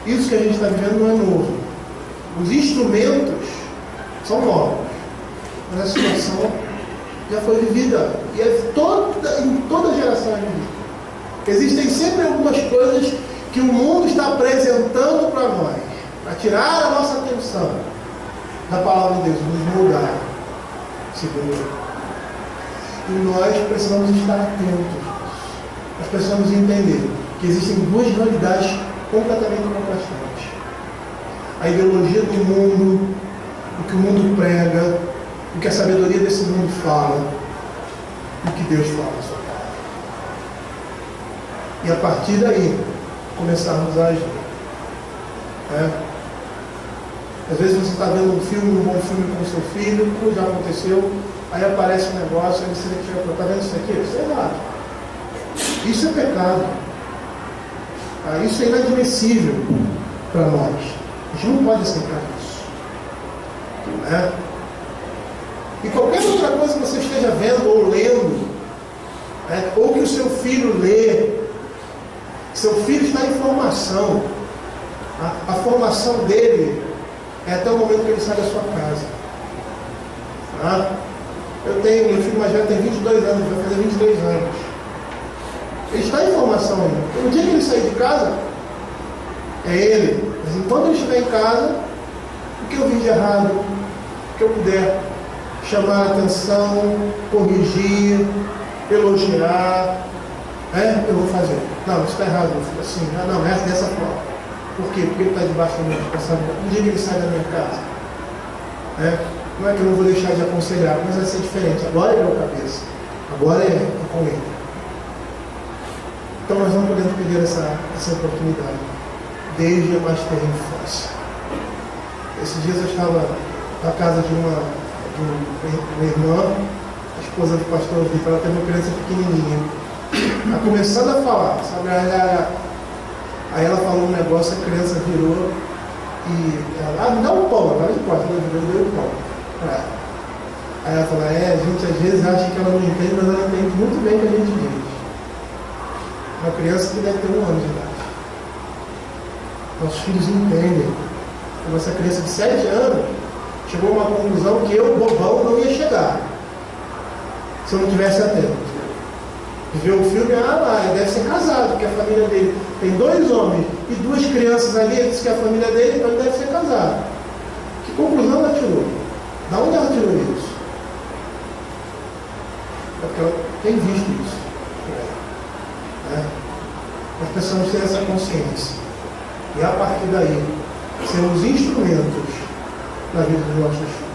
Isso que a gente está vivendo não é novo. Os instrumentos são novos, mas a situação já foi vivida, e em toda geração é vivida. Existem sempre algumas coisas que o mundo está apresentando para nós, para tirar a nossa atenção da palavra de Deus, nos moldar, segundo. E nós precisamos estar atentos. Nós precisamos entender que existem duas realidades completamente contrastantes. A ideologia do mundo, o que o mundo prega, o que a sabedoria desse mundo fala, e o que Deus fala na sua palavra. E a partir daí, começarmos a agir. Às vezes você está vendo um bom filme com o seu filho, como já aconteceu, aí aparece um negócio, aí você chega e fala, está vendo isso aqui? Isso é errado. Isso é pecado. Isso é inadmissível para nós. A gente não pode aceitar isso. Né? E qualquer outra coisa que você esteja vendo ou lendo, ou que o seu filho lê, seu filho está em formação. A formação dele é até o momento que ele sai da sua casa. Tá? Meu filho mais velho tem 22 anos, vai fazer 23 anos. Ele está em formação ainda. No dia que ele sair de casa, é ele. Mas enquanto ele estiver em casa, o que eu vi de errado, o que eu puder chamar a atenção, corrigir, elogiar, eu vou fazer. Não, isso está errado, meu filho. Assim, não, é dessa forma. Por quê? Porque ele está debaixo da minha responsabilidade. No dia que ele sai da minha casa, não é que eu não vou deixar de aconselhar, mas vai ser diferente. Agora é meu cabeça. Agora é com ele. Então nós não podemos perder essa oportunidade, desde a mais terra infância. Esses dias eu estava na casa de uma irmã, a esposa do pastor Vitor, ela tem uma criança pequenininha. Ela começando a falar, sabe? Aí ela falou um negócio, a criança virou e ela, me dá um pão, agora de porta, ela virou e deu um pão. Aí ela falou, a gente às vezes acha que ela não entende, mas ela entende muito bem o que a gente diz. Uma criança que deve ter 1 ano de idade. Nossos filhos entendem. Então, essa criança de 7 anos chegou a uma conclusão que eu, bobão, não ia chegar se eu não tivesse atento. Ver o filme, ele deve ser casado, porque a família dele tem 2 homens e 2 crianças ali, ele disse que é a família dele, então ele deve ser casado. Que conclusão ela tirou? Da onde ela tirou isso? É porque ela tem visto isso. Nós precisamos ter essa consciência. E a partir daí, sermos instrumentos na vida dos nossos filhos.